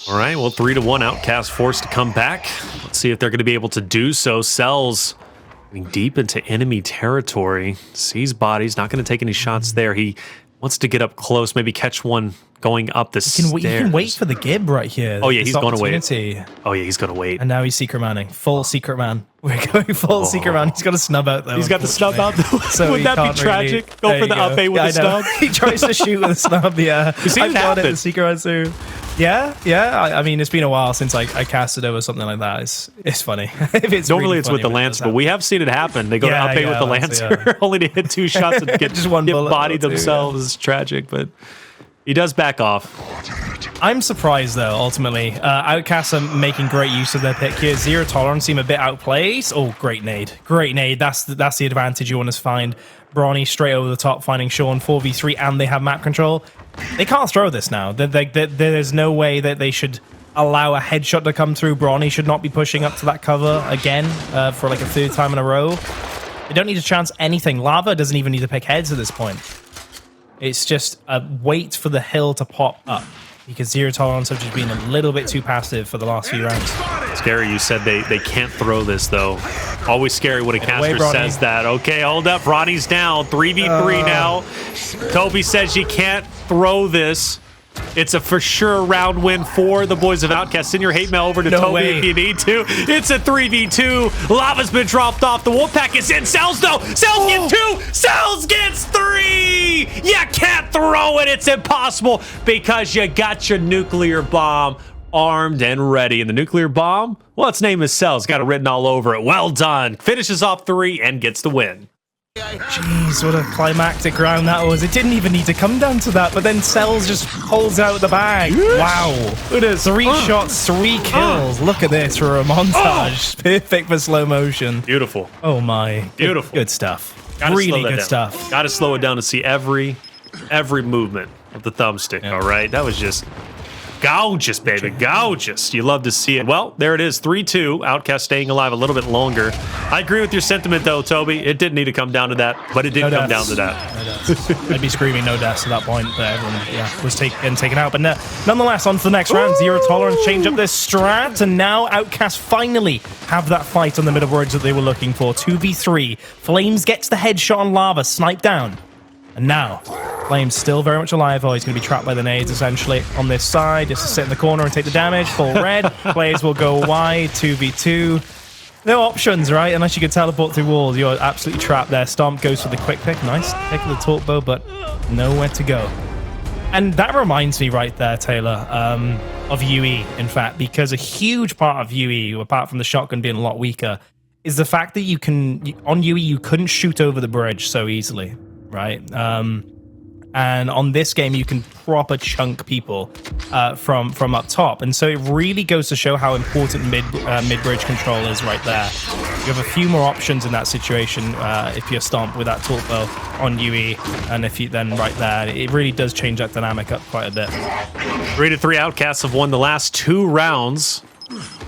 All right, well, 3-1. Outcast forced to come back. Let's see if they're going to be able to do so. Cellz getting deep into enemy territory. Sees bodies, not going to take any shots there. He wants to get up close, maybe catch one going up the stairs. You can wait for the Gib right here. Oh, yeah, he's going to wait. Opportunity. Oh, yeah, he's going to wait. And now he's Secret Manning. Full Secret Man. We're going full Secret Man. He's got a snub out, though. He's got the snub out. So would that be tragic? Really, go for the up A with the snub? He tries to shoot with a snub, yeah. You see it happen. The Secret Man too. Yeah. I mean, it's been a while since I casted over something like that. It's funny. If Normally really it's funny with the Lancer, but we have seen it happen. They go to up A with the Lancer, only to hit 2 shots and get just one bullet bodied themselves. Yeah. It's tragic, but he does back off. I'm surprised, though, ultimately. Outcasts are making great use of their pick here. Zero Tolerance seem a bit outplaced. Oh, great nade. Great nade. That's the advantage you want to find. Bronny straight over the top, finding Sean 4v3, and they have map control. They can't throw this now. There's no way that they should allow a headshot to come through. Bronny should not be pushing up to that cover again for like a 3rd time in a row. They don't need to chance anything. Lava doesn't even need to pick heads at this point. It's just a wait for the hill to pop up, because Zero Tolerance have just been a little bit too passive for the last few rounds. Scary, you said they can't throw this, though. Always scary when a caster says that. Okay, hold up. Bronny's down. 3v3 now. Toby says you can't throw this. It's a for sure round win for the boys of Outcast. Send your hate mail over to Toby if you need to. It's a 3v2. Lava's been dropped off. The Wolfpack is in. Cellz, though. Cellz gets 2. Cellz gets 3. You can't throw it. It's impossible because you got your nuclear bomb armed and ready. And the nuclear bomb, well, its name is Cellz. Got it written all over it. Well done. Finishes off 3 and gets the win. Jeez, what a climactic round that was. It didn't even need to come down to that, but then Cellz just pulls out the bag. Wow. Look at this. 3 shots, 3 kills. Look at this for a montage. Perfect for slow motion. Beautiful. Oh my. Beautiful. Good stuff. Gotta really good stuff. Gotta slow it down to see every movement of the thumbstick, all right? That was just gorgeous, baby. Gorgeous. You love to see it. Well, there it is. 3-2. Outcast staying alive a little bit longer. I agree with your sentiment, though, Toby. It didn't need to come down to that, but it did come down to that. No deaths. I'd be screaming no deaths at that point, but everyone was taken out. But nonetheless, on to the next round. Zero Tolerance change up their strat, and now Outcast finally have that fight on the middle bridge that they were looking for. 2v3. Flames gets the headshot on Lava, sniped down. And now, Flame's still very much alive. Oh, he's going to be trapped by the nades, essentially, on this side. Just to sit in the corner and take the damage. Full red. Players will go wide. 2v2. No options, right? Unless you can teleport through walls. You're absolutely trapped there. Stomp goes for the quick pick. Nice pick of the torque bow, but nowhere to go. And that reminds me right there, Taylor, of UE, in fact, because a huge part of UE, apart from the shotgun being a lot weaker, is the fact that you can, on UE, you couldn't shoot over the bridge so easily. Right, and on this game you can proper chunk people from up top, and so it really goes to show how important mid-bridge control is right there. You have a few more options in that situation if you're Stomp with that torque bow on UE, and if you then right there, it really does change that dynamic up quite a bit. 3-3 Outcasts have won the last 2 rounds.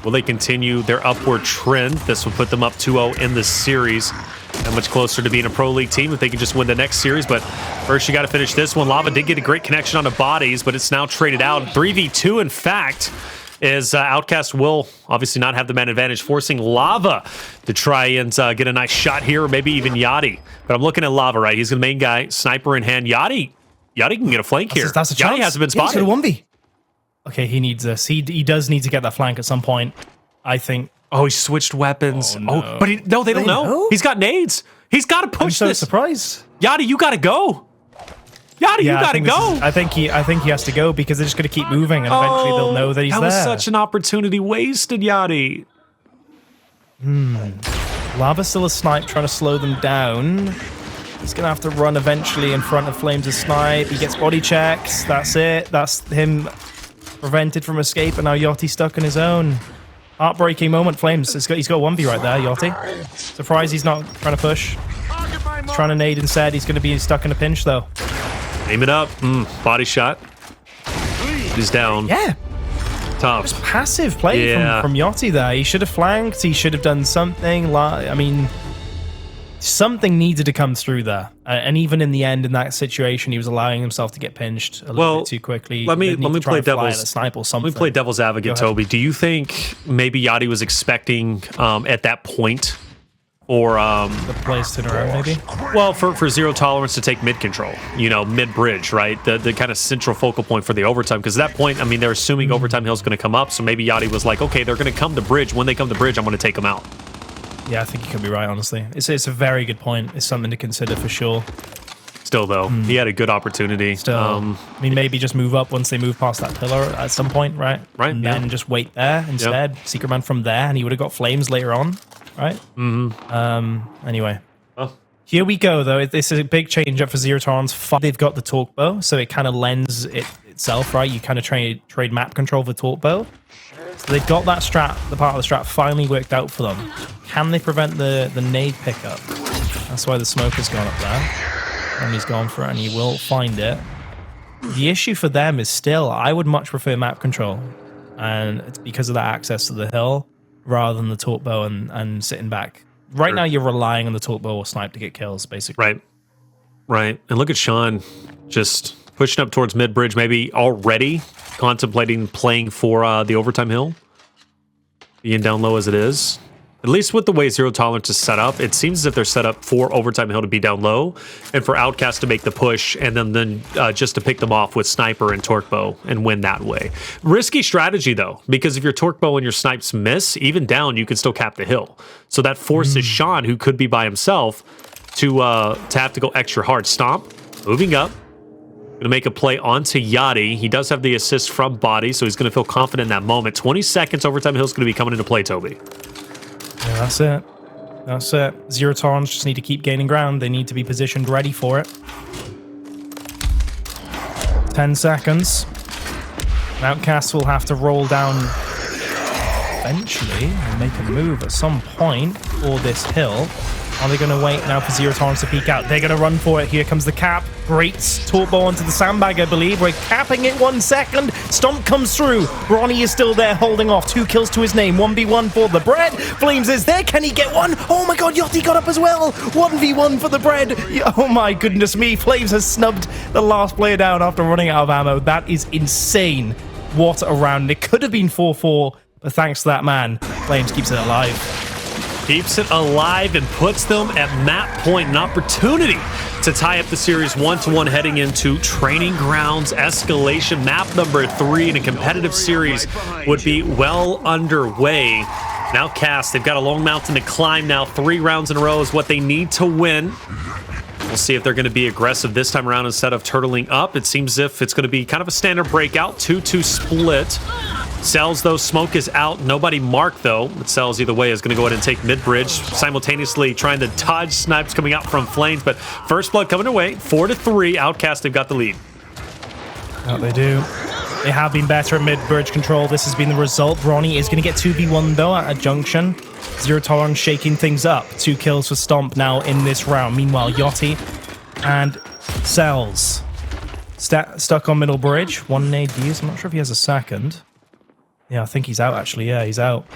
Will they continue their upward trend? This will put them up 2-0 in the series. That much closer to being a Pro League team if they can just win the next series. But first, you got to finish this one. Lava did get a great connection on the bodies, but it's now traded out. 3v2, in fact, is Outcast will obviously not have the man advantage, forcing Lava to try and get a nice shot here, or maybe even Yachty. But I'm looking at Lava, right? He's the main guy, sniper in hand. Yachty can get a flank here. That's a chance. Yachty hasn't been spotted. He's got a 1v. Okay, he needs this. He does need to get that flank at some point, I think. Oh, he switched weapons. Oh, no. But they don't know. He's got nades. He's got to push I'm so this. surprised. Yachty, you got to go. Yachty, you got to go. I think he has to go because they're just going to keep moving, and eventually they'll know that he's there. That was such an opportunity wasted, Yachty. Lava's still a snipe, trying to slow them down. He's going to have to run eventually in front of Flames' snipe. He gets body checks. That's it. That's him prevented from escape, and now Yachty's stuck on his own. Heartbreaking moment, Flames. He's got a 1v right there, Yachty. Surprised he's not trying to push. He's trying to nade instead. He's going to be stuck in a pinch, though. Aim it up. Body shot. He's down. Yeah. Tough. Just passive play from Yachty there. He should have flanked. He should have done something. I mean, something needed to come through there. And even in the end, in that situation, he was allowing himself to get pinched a little bit too quickly. Let me play devil's advocate, Go Toby. Do you think maybe Yachty was expecting at that point or The plays to around, maybe. well, for zero tolerance to take mid control, you know, mid bridge, right? The kind of central focal point for the overtime. Because at that point, I mean, they're assuming overtime hill's going to come up. So maybe Yachty was like, okay, they're going to come to bridge. When they come to bridge, I'm going to take them out. Yeah, I think you could be right, honestly. It's a very good point. It's something to consider for sure. Still, though, he had a good opportunity. Still, I mean, maybe just move up once they move past that pillar at some point, right? Right, And yeah. then just wait there instead. Secret Man from there, and he would have got flames later on, right? Anyway. Oh. Here we go, though. This is a big change up for Zero Tolerance. They've got the Torque Bow, so it kind of lends itself, right? You kind of trade map control for Torque Bow. So they've got that strat, the part of the strat finally worked out for them. Can they prevent the nade pickup? That's why the smoke has gone up there. And he's gone for it, and he will find it. The issue for them is still, I would much prefer map control. And it's because of that access to the hill, rather than the Torque Bow and sitting back. Right now, you're relying on the Torque Bow or snipe to get kills, basically. Right. And look at Sean just pushing up towards mid bridge, maybe already contemplating playing for the overtime hill. Being down low as it is. At least with the way Zero Tolerance is set up, it seems as if they're set up for overtime hill to be down low and for Outcast to make the push and then just to pick them off with sniper and torque bow and win that way. Risky strategy though, because if your torque bow and your snipes miss, even down, you can still cap the hill. So that forces Sean, who could be by himself, to have to go extra hard. Stomp, moving up. Going to make a play onto Yachty. He does have the assist from Body, so he's going to feel confident in that moment. 20 seconds, overtime hill's going to be coming into play, Toby. Yeah, that's it. That's it. Zero Tolerance just need to keep gaining ground. They need to be positioned ready for it. 10 seconds. Outcast will have to roll down eventually and make a move at some point for this hill. Are they going to wait now for Zero Tolerance to peek out? They're going to run for it. Here comes the cap. Great torque bow onto the sandbag, I believe. We're capping it 1 second. Stomp comes through. Bronny is still there holding off. 2 kills to his name. 1v1 for the bread. Flames is there. Can he get one? Oh my god, Yachty got up as well. 1v1 for the bread. Oh my goodness me. Flames has snubbed the last player down after running out of ammo. That is insane. What a round. It could have been 4-4, but thanks to that man, Flames keeps it alive. Keeps it alive and puts them at map point, an opportunity to tie up the series 1-1 heading into Training Grounds Escalation. Map number 3 in a competitive series would be well underway. Now Outcast, they've got a long mountain to climb now. 3 rounds in a row is what they need to win. We'll see if they're going to be aggressive this time around instead of turtling up. It seems as if it's going to be kind of a standard breakout, 2-2 split. Cellz, though, smoke is out. Nobody marked, though. But Cellz, either way, is going to go ahead and take mid-bridge, simultaneously trying to dodge snipes coming out from Flames. But first blood coming away, 4-3. Outcast, they've got the lead. Oh, they do. They have been better at mid-bridge control. This has been the result. Bronny is going to get 2v1, though, at a junction. Zero Tolerance shaking things up. 2 kills for Stomp now in this round. Meanwhile, Yachty and Cellz stuck on middle bridge. 1 nade used. I'm not sure if he has a second. Yeah, I think he's out, actually. Yeah, he's out.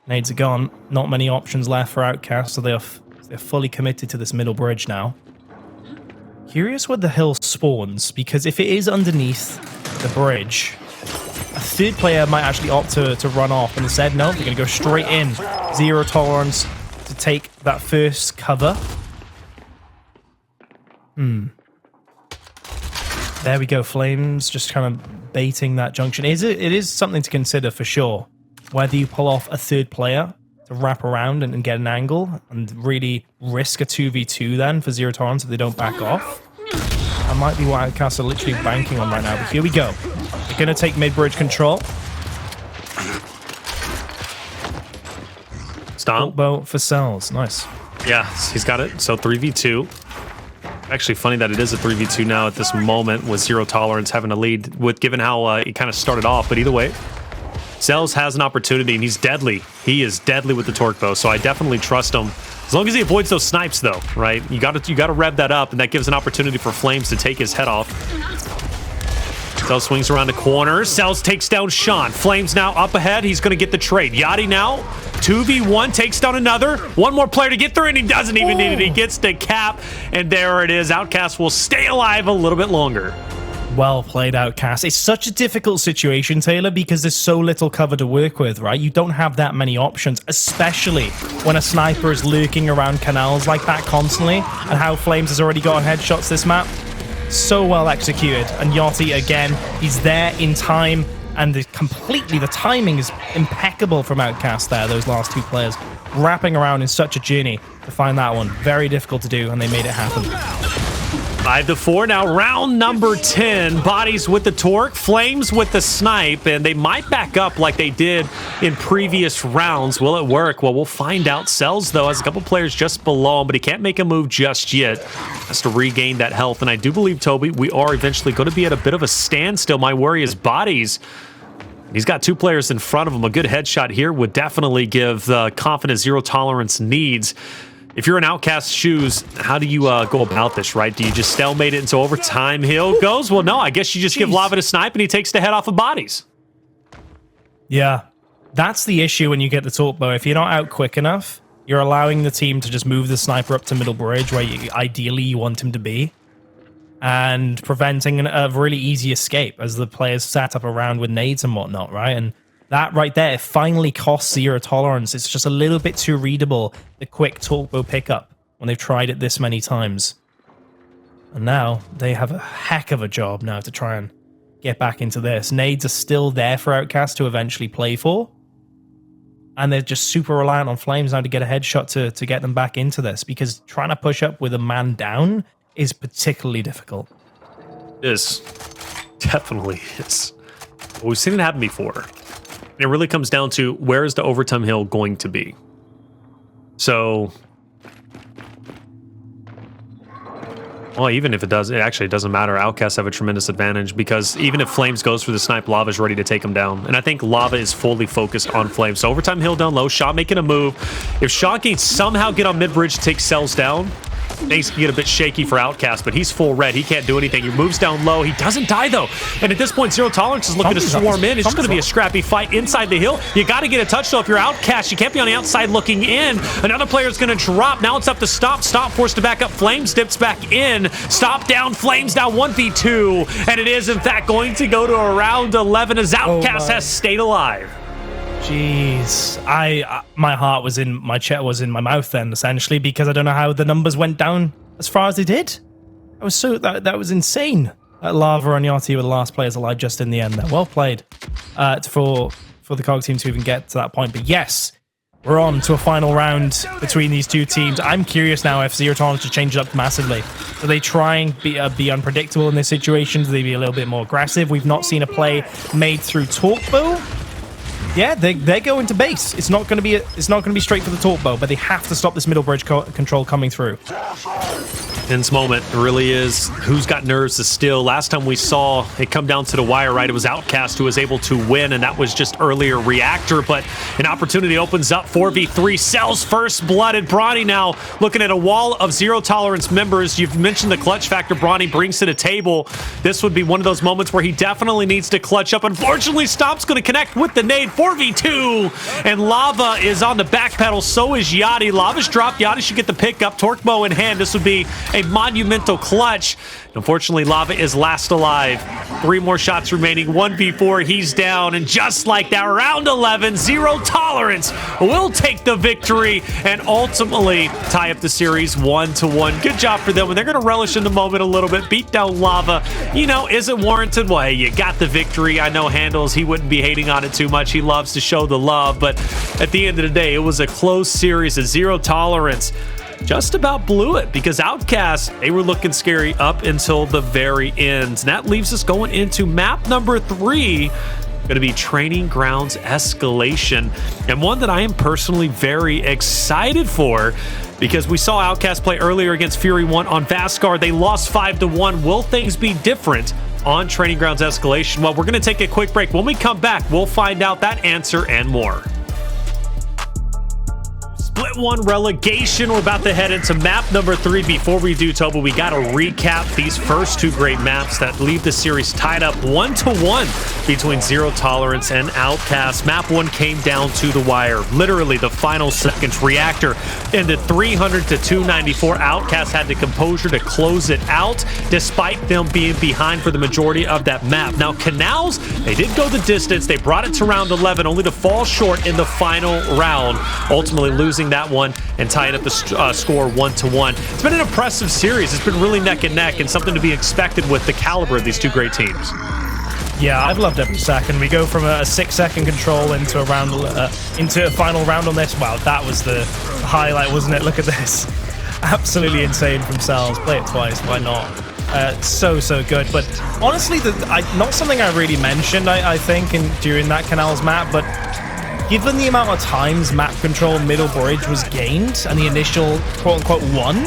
Nades are gone. Not many options left for Outcast, so they're fully committed to this middle bridge now. Curious where the hill spawns, because if it is underneath the bridge, a third player might actually opt to run off, and instead, no, they're going to go straight in. Zero Tolerance to take that first cover. There we go, Flames just kind of baiting that junction. It is something to consider for sure. Whether you pull off a third player to wrap around and get an angle and really risk a 2v2 then for Zero Tolerance if they don't back off. That might be what Outcast are literally banking on right now, but here we go. They're going to take mid-bridge control. Stomp. Bow for Cellz. Nice. Yeah, he's got it. So 3v2. Actually funny that it is a 3v2 now at this moment with Zero Tolerance having a lead with given how he kind of started off. But either way, Cellz has an opportunity and he's deadly. He is deadly with the torque bow, so I definitely trust him. As long as he avoids those snipes though, right? You gotta rev that up, and that gives an opportunity for Flames to take his head off. Cellz swings around the corner. Cellz takes down Sean. Flames now up ahead. He's gonna get the trade. Yachty now 2v1 takes down another. One more player to get through, and he doesn't even need it. He gets the cap, and there it is. Outcast will stay alive a little bit longer. Well played, Outcast. It's such a difficult situation, Taylor, because there's so little cover to work with, right? You don't have that many options, especially when a sniper is lurking around canals like that constantly, and how Flames has already got headshots this map. So well executed. And Yachty, again, he's there in time, and the timing is impeccable from Outcast there, those last two players. Wrapping around in such a journey to find that one. Very difficult to do, and they made it happen. 5-4 now, round number 10. Bodies with the torque, Flames with the snipe, and they might back up like they did in previous rounds. Will it work? Well, we'll find out. Cellz, though, has a couple players just below him, but he can't make a move just yet. Has to regain that health, and I do believe, Toby, we are eventually going to be at a bit of a standstill. My worry is Bodies. He's got two players in front of him. A good headshot here would definitely give the confidence Zero Tolerance needs. If you're in Outcast's shoes, how do you go about this, right? Do you just stalemate it into overtime? Hill goes? Well, no, I guess you just give Lava to snipe and he takes the head off of Bodies. Yeah, that's the issue when you get the torque bow. If you're not out quick enough, you're allowing the team to just move the sniper up to middle bridge where ideally you want him to be, and preventing a really easy escape as the players sat up around with nades and whatnot, right? And that right there, it finally costs Zero Tolerance. It's just a little bit too readable, the quick torque bow pickup, when they've tried it this many times. And now they have a heck of a job now to try and get back into this. Nades are still there for Outcast to eventually play for. And they're just super reliant on Flames now to get a headshot to get them back into this, because trying to push up with a man down is particularly difficult. It is. Definitely is. We've seen it happen before. It really comes down to, where is the overtime hill going to be? So, well, even if it does, it actually doesn't matter. Outcasts have a tremendous advantage, because even if Flames goes for the snipe, Lava's ready to take him down. And I think Lava is fully focused on Flames. So overtime hill down low, Shaw making a move. If Shaw can somehow get on mid-bridge to take Cellz down, things can get a bit shaky for Outcast, but he's full red. He can't do anything. He moves down low. He doesn't die, though. And at this point, Zero Tolerance is looking to swarm in. It's just going to be a scrappy fight inside the hill. You got to get a touch, though, if you're Outcast. You can't be on the outside looking in. Another player's going to drop. Now it's up to Stomp. Stomp forced to back up. Flames dips back in. Stomp down. Flames down 1v2. And it is, in fact, going to go to a round 11 as Outcast has stayed alive. Jeez, my heart was in my chest, was in my mouth then, essentially, because I don't know how the numbers went down as far as they did. That was insane. Lava and Yachty were the last players alive just in the end there. Well played for the COG team to even get to that point. But yes, we're on to a final round between these two teams. I'm curious now if Zero Tolerance to change it up massively. Do they try and be unpredictable in this situation? Do they be a little bit more aggressive? We've not seen a play made through torque bow. Yeah, they're going to base. It's not going to be straight for the torque bow, but they have to stop this middle bridge control coming through. Tense moment, it really is. Who's got nerves to still? Last time we saw it come down to the wire, right? It was Outcast who was able to win, and that was just earlier Reactor, but an opportunity opens up. 4v3, Cellz first blooded. Bronny now looking at a wall of Zero Tolerance members. You've mentioned the clutch factor Bronny brings to the table. This would be one of those moments where he definitely needs to clutch up. Unfortunately, Stomp's going to connect with the nade. 4v2, and Lava is on the back pedal. So is Yachty. Lava's dropped. Yachty should get the pick up. Torque bow in hand. This would be a monumental clutch. Unfortunately, Lava is last alive. 3 more shots remaining. 1v4, he's down. And just like that, round 11, Zero Tolerance will take the victory and ultimately tie up the series 1-1. Good job for them. And they're going to relish in the moment a little bit. Beat down Lava. You know, is it warranted? Well, hey, you got the victory. I know Handles, he wouldn't be hating on it too much. He loves to show the love. But at the end of the day, it was a close series. And Zero Tolerance just about blew it, because Outcast, they were looking scary up until the very end. And that leaves us going into map number 3. Going to be Training Grounds Escalation, and one that I am personally very excited for, because we saw Outcast play earlier against Fury 1 on Vascar. They lost 5-1. Will things be different on Training Grounds Escalation? Well, we're going to take a quick break. When we come back, we'll find out that answer and more. Split 1 relegation. We're about to head into map number 3. Before we do, Toby, we got to recap these first 2 great maps that leave the series tied up 1-1 between Zero Tolerance and Outcast. Map 1 came down to the wire. Literally the final seconds. Reactor ended 300-294. Outcast had the composure to close it out, despite them being behind for the majority of that map. Now, Canals, they did go the distance. They brought it to round 11, only to fall short in the final round, ultimately losing that one and tying up the score 1-1. It's been an impressive series. It's been really neck and neck, and something to be expected with the caliber of these 2 great teams. Yeah, I've loved every second. We go from a 6-second control into a round, into a final round on this. Wow, that was the highlight, wasn't it? Look at this. Absolutely insane from Cellz. Play it twice, why not? So good. But honestly, not something I really mentioned, I think, during that Canals map, but given the amount of times map control middle bridge was gained and the initial quote-unquote one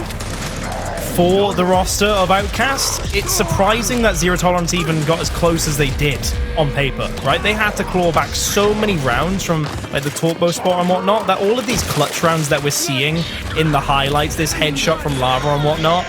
for the roster of Outcast, it's surprising that Zero Tolerance even got as close as they did on paper, right? They had to claw back so many rounds from like the Torpo spot and whatnot, that all of these clutch rounds that we're seeing in the highlights, this headshot from Lava and whatnot,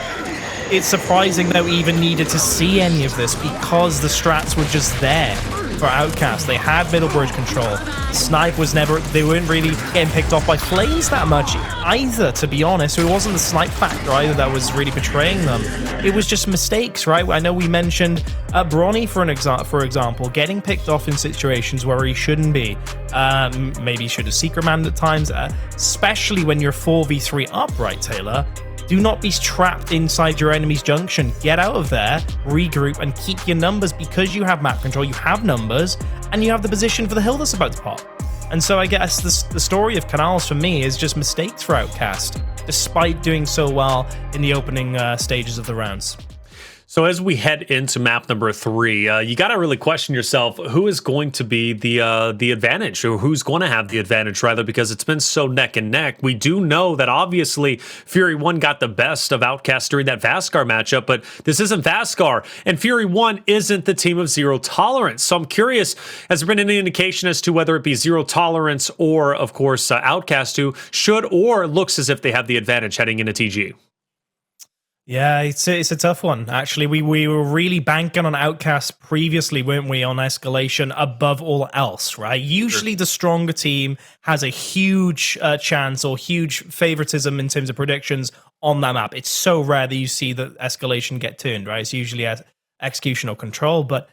it's surprising that we even needed to see any of this because the strats were just there for Outcast. They had middle bridge control. Snipe was never, they weren't really getting picked off by Flames that much either, to be honest. So it wasn't the snipe factor either that was really betraying them. It was just mistakes, right? I know we mentioned Bronny, for example, getting picked off in situations where he shouldn't be. Maybe he should have secret manned at times, especially when you're 4v3 up, right, Taylor? Do not be trapped inside your enemy's junction. Get out of there, regroup, and keep your numbers because you have map control, you have numbers, and you have the position for the hill that's about to pop. And so I guess the story of Canals for me is just mistakes for Outcast, despite doing so well in the opening stages of the rounds. So as we head into map number 3, you got to really question yourself, who is going to be the advantage, or who's going to have the advantage, rather, because it's been so neck and neck. We do know that obviously Fury 1 got the best of Outcast during that Vaskar matchup, but this isn't Vaskar, and Fury 1 isn't the team of Zero Tolerance. So I'm curious, has there been any indication as to whether it be Zero Tolerance or, of course, Outcast, who should or looks as if they have the advantage heading into TG? Yeah, it's a tough one, actually. We were really banking on Outcast previously, weren't we, on Escalation above all else, right? Usually the stronger team has a huge chance or huge favoritism in terms of predictions on that map. It's so rare that you see that Escalation get turned, right? It's usually execution or control, but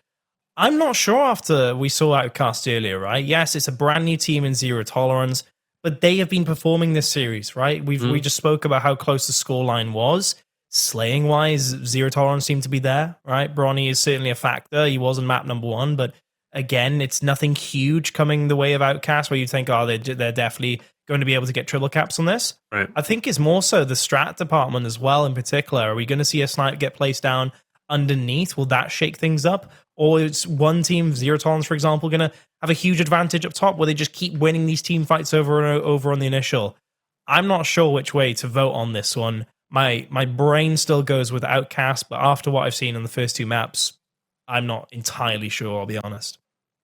I'm not sure after we saw Outcast earlier, right? Yes, it's a brand new team in Zero Tolerance, but they have been performing this series, right? We just spoke about how close the scoreline was. Slaying wise, Zero Tolerance seemed to be there, right? Bronny is certainly a factor. He was in map number 1, but again, it's nothing huge coming the way of Outcast where you think, oh, they're definitely going to be able to get triple caps on this. Right. I think it's more so the strat department as well in particular. Are we going to see a snipe get placed down underneath? Will that shake things up? Or is one team, Zero Tolerance, for example, going to have a huge advantage up top where they just keep winning these team fights over and over on the initial? I'm not sure which way to vote on this one. My brain still goes with Outcast, but after what I've seen in the first 2 maps, I'm not entirely sure, I'll be honest.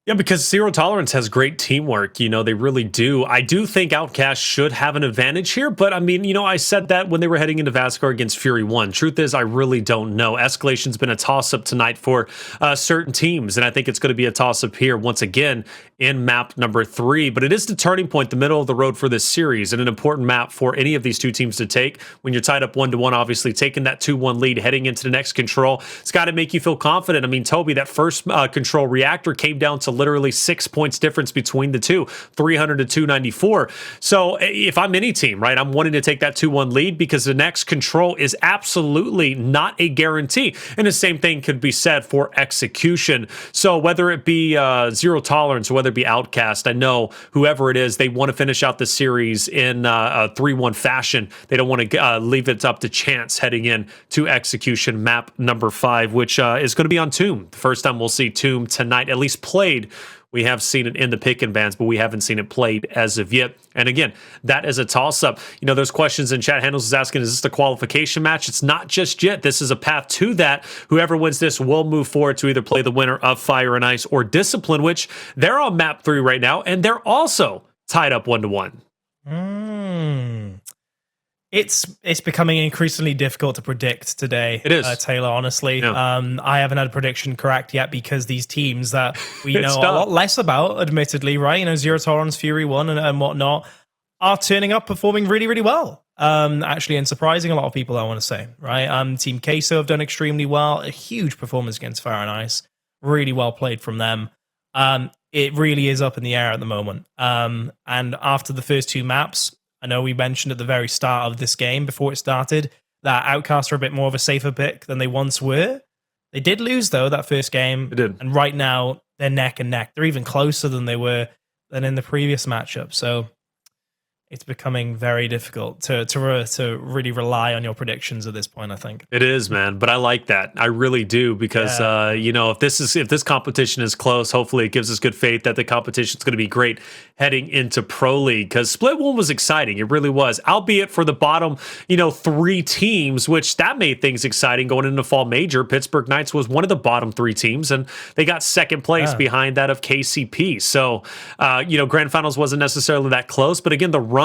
Yeah, because Zero Tolerance has great teamwork. You know, they really do. I do think Outcast should have an advantage here, but I mean, you know, I said that when they were heading into Vaskar against Fury 1. Truth is, I really don't know. Escalation's been a toss-up tonight for certain teams, and I think it's going to be a toss-up here once again in map number 3. But it is the turning point, the middle of the road for this series, and an important map for any of these 2 teams to take. When you're tied up 1-1, obviously, taking that 2-1 lead, heading into the next control, it's got to make you feel confident. I mean, Toby, that first control Reactor came down to literally 6 points difference between the two, 300-294. So if I'm any team, right, I'm wanting to take that 2-1 lead because the next control is absolutely not a guarantee. And the same thing could be said for execution. So whether it be Zero Tolerance or whether it be Outcast, I know whoever it is, they want to finish out the series in a 3-1 fashion. They don't want to leave it up to chance heading in to execution map number 5, which is going to be on Tomb. The first time we'll see Tomb tonight, at least played. We have seen it in the pick and bans, but we haven't seen it played as of yet. And again, that is a toss-up. You know, there's questions in chat. Handles is asking, is this the qualification match? It's not just yet. This is a path to that. Whoever wins this will move forward to either play the winner of Fire and Ice or Discipline, which they're on map 3 right now, and they're also tied up 1-1. It's becoming increasingly difficult to predict today. It is, Taylor, honestly. Yeah. I haven't had a prediction correct yet because these teams that we know tough. a lot less about, admittedly, right? You know, Zero Tolerance, Fury 1 and whatnot, are turning up performing really, really well. Actually, and surprising a lot of people, I want to say, right? Team Queso have done extremely well. A huge performance against Fire and Ice. Really well played from them. It really is up in the air at the moment. And after the first two maps, I know we mentioned at the very start of this game, before it started, that Outcast are a bit more of a safer pick than they once were. They did lose, though, that first game. They did. And right now, they're neck and neck. They're even closer than they were than in the previous matchup. So it's becoming very difficult to really rely on your predictions at this point, I think. It is, man, but I like that. I really do, because you know, if this competition is close, hopefully it gives us good faith that the competition is going to be great heading into Pro League, because Split 1 was exciting. It really was, albeit for the bottom, you know, 3 teams, which that made things exciting going into Fall Major. Pittsburgh Knights was one of the bottom 3 teams, and they got second place behind that of KCP. So, you know, Grand Finals wasn't necessarily that close, but again, the run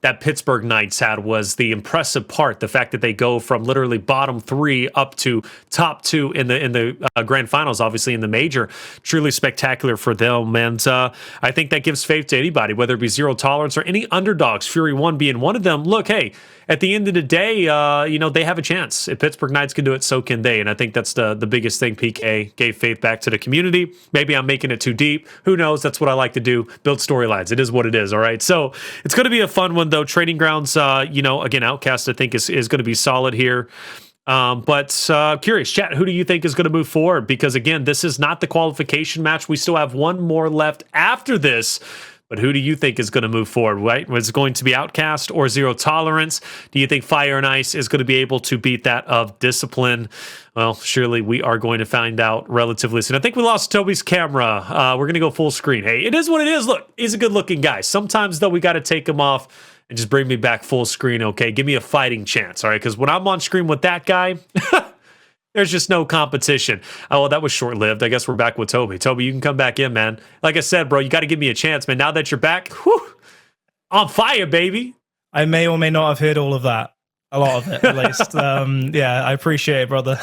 that Pittsburgh Knights had was the impressive part. The fact that they go from literally bottom 3 up to top 2 in the Grand Finals, obviously in the major, truly spectacular for them. And I think that gives faith to anybody, whether it be Zero Tolerance or any underdogs, Fury 1 being one of them. Look, hey, at the end of the day, you know, they have a chance. If Pittsburgh Knights can do it, so can they. And I think that's the biggest thing. PK gave faith back to the community. Maybe I'm making it too deep. Who knows? That's what I like to do. Build storylines. It is what it is. All right. So it's going to be a fun one, though. Trading Grounds, you know, again, Outcast, I think, is going to be solid here. But curious, chat, who do you think is going to move forward? Because, again, this is not the qualification match. We still have one more left after this. But who do you think is going to move forward, right? Was it going to be Outcast or Zero Tolerance? Do you think Fire and Ice is going to be able to beat that of Discipline? Well, surely we are going to find out relatively soon. I think we lost Toby's camera. We're going to go full screen. Hey, it is what it is. Look, he's a good-looking guy. Sometimes, though, we got to take him off and just bring me back full screen, okay? Give me a fighting chance, all right? Because when I'm on screen with that guy... There's just no competition. Oh, well, that was short-lived. I guess we're back with Toby. Toby, you can come back in, man. Like I said, bro, you got to give me a chance, man. Now that you're back, whew, on fire, baby. I may or may not have heard all of that. A lot of it, at least. Yeah, I appreciate it, brother.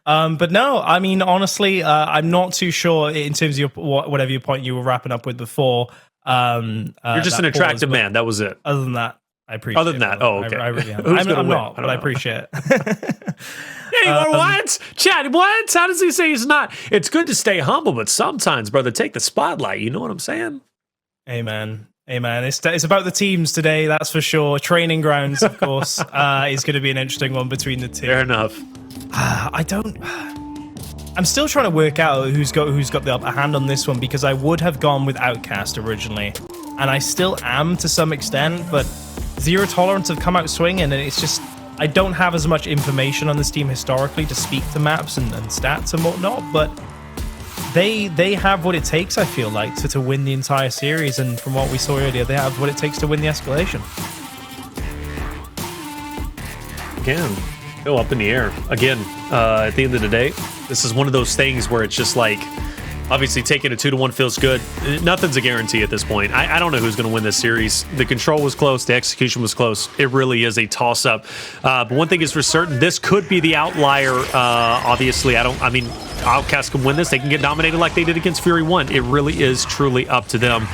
But no, I mean, honestly, I'm not too sure in terms of whatever your point you were wrapping up with before. You're just an attractive man. That was it. Other than that, I appreciate it. Other than that, oh, okay. I really am. I'm not, but I appreciate it. Hey, what? Chad, what? How does he say he's not? It's good to stay humble, but sometimes, brother, take the spotlight. You know what I'm saying? Amen. Amen. It's about the teams today, that's for sure. Training Grounds, of course, is going to be an interesting one between the two. Fair enough. I'm still trying to work out who's got the upper hand on this one, because I would have gone with Outcast originally, and I still am to some extent, but Zero Tolerance have come out swinging, and it's just... I don't have as much information on this team historically to speak to maps and stats and whatnot, but they have what it takes, I feel like, to win the entire series, and from what we saw earlier, they have what it takes to win the Escalation. Again, go up in the air. Again, at the end of the day, this is one of those things where it's just like, obviously, taking a 2-1 feels good. Nothing's a guarantee at this point. I don't know who's going to win this series. The control was close. The execution was close. It really is a toss-up. But one thing is for certain, this could be the outlier. Obviously, I mean, Outcast can win this. They can get dominated like they did against Fury 1. It really is truly up to them.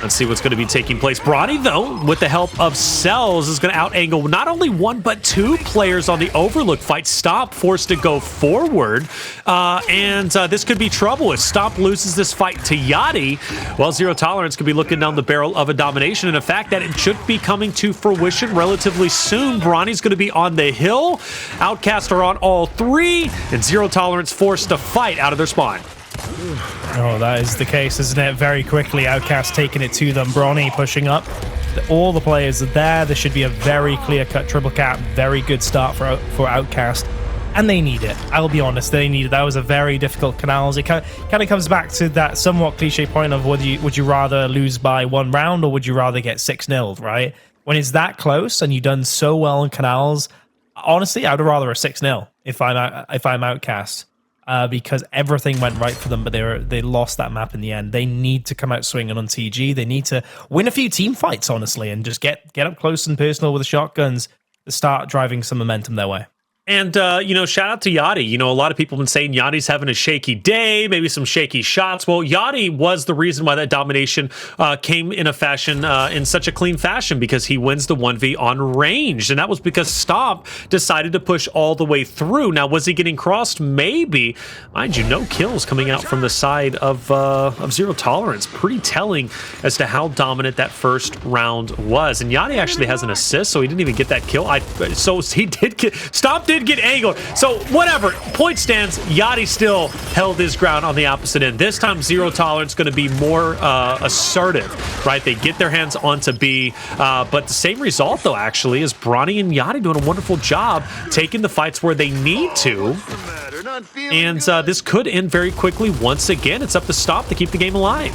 Let's see what's going to be taking place. Bronny, though, with the help of Cellz, is going to out-angle not only 1, but 2 players on the Overlook fight. Stomp forced to go forward, and this could be trouble. If Stomp loses this fight to Yachty, well, Zero Tolerance could be looking down the barrel of a domination, and the fact that it should be coming to fruition relatively soon. Bronny's going to be on the hill. Outcast are on all 3, and Zero Tolerance forced to fight out of their spawn. Oh, that is the case, isn't it? Very quickly, Outcast taking it to them. Bronny pushing up. All the players are there. There should be a very clear-cut triple cap. Very good start for Outcast. And they need it. I'll be honest, they need it. That was a very difficult Canals. It kind of comes back to that somewhat cliche point of would you rather lose by 1 round or would you rather get 6-0'd, right? When it's that close and you've done so well in Canals, honestly, I'd rather a 6-0 if I'm Outcast. because everything went right for them, but they lost that map in the end. They need to come out swinging on TG. They need to win a few team fights, honestly, and just get up close and personal with the shotguns to start driving some momentum their way. And, shout out to Yachty. A lot of people have been saying Yachty's having a shaky day, maybe some shaky shots. Well, Yachty was the reason why that domination came in in such a clean fashion, because he wins the 1v on range. And that was because Stomp decided to push all the way through. Now, was he getting crossed? Maybe. Mind you, no kills coming out from the side of Zero Tolerance. Pretty telling as to how dominant that first round was. And Yachty actually has an assist, so he didn't even get that kill. Stomp did get angled. So whatever, point stands, Yachty still held his ground on the opposite end. This time Zero Tolerance going to be more assertive, right? They get their hands onto B, but the same result though actually is Bronny and Yachty doing a wonderful job taking the fights where they need to. And this could end very quickly once again. It's up to Stomp to keep the game alive.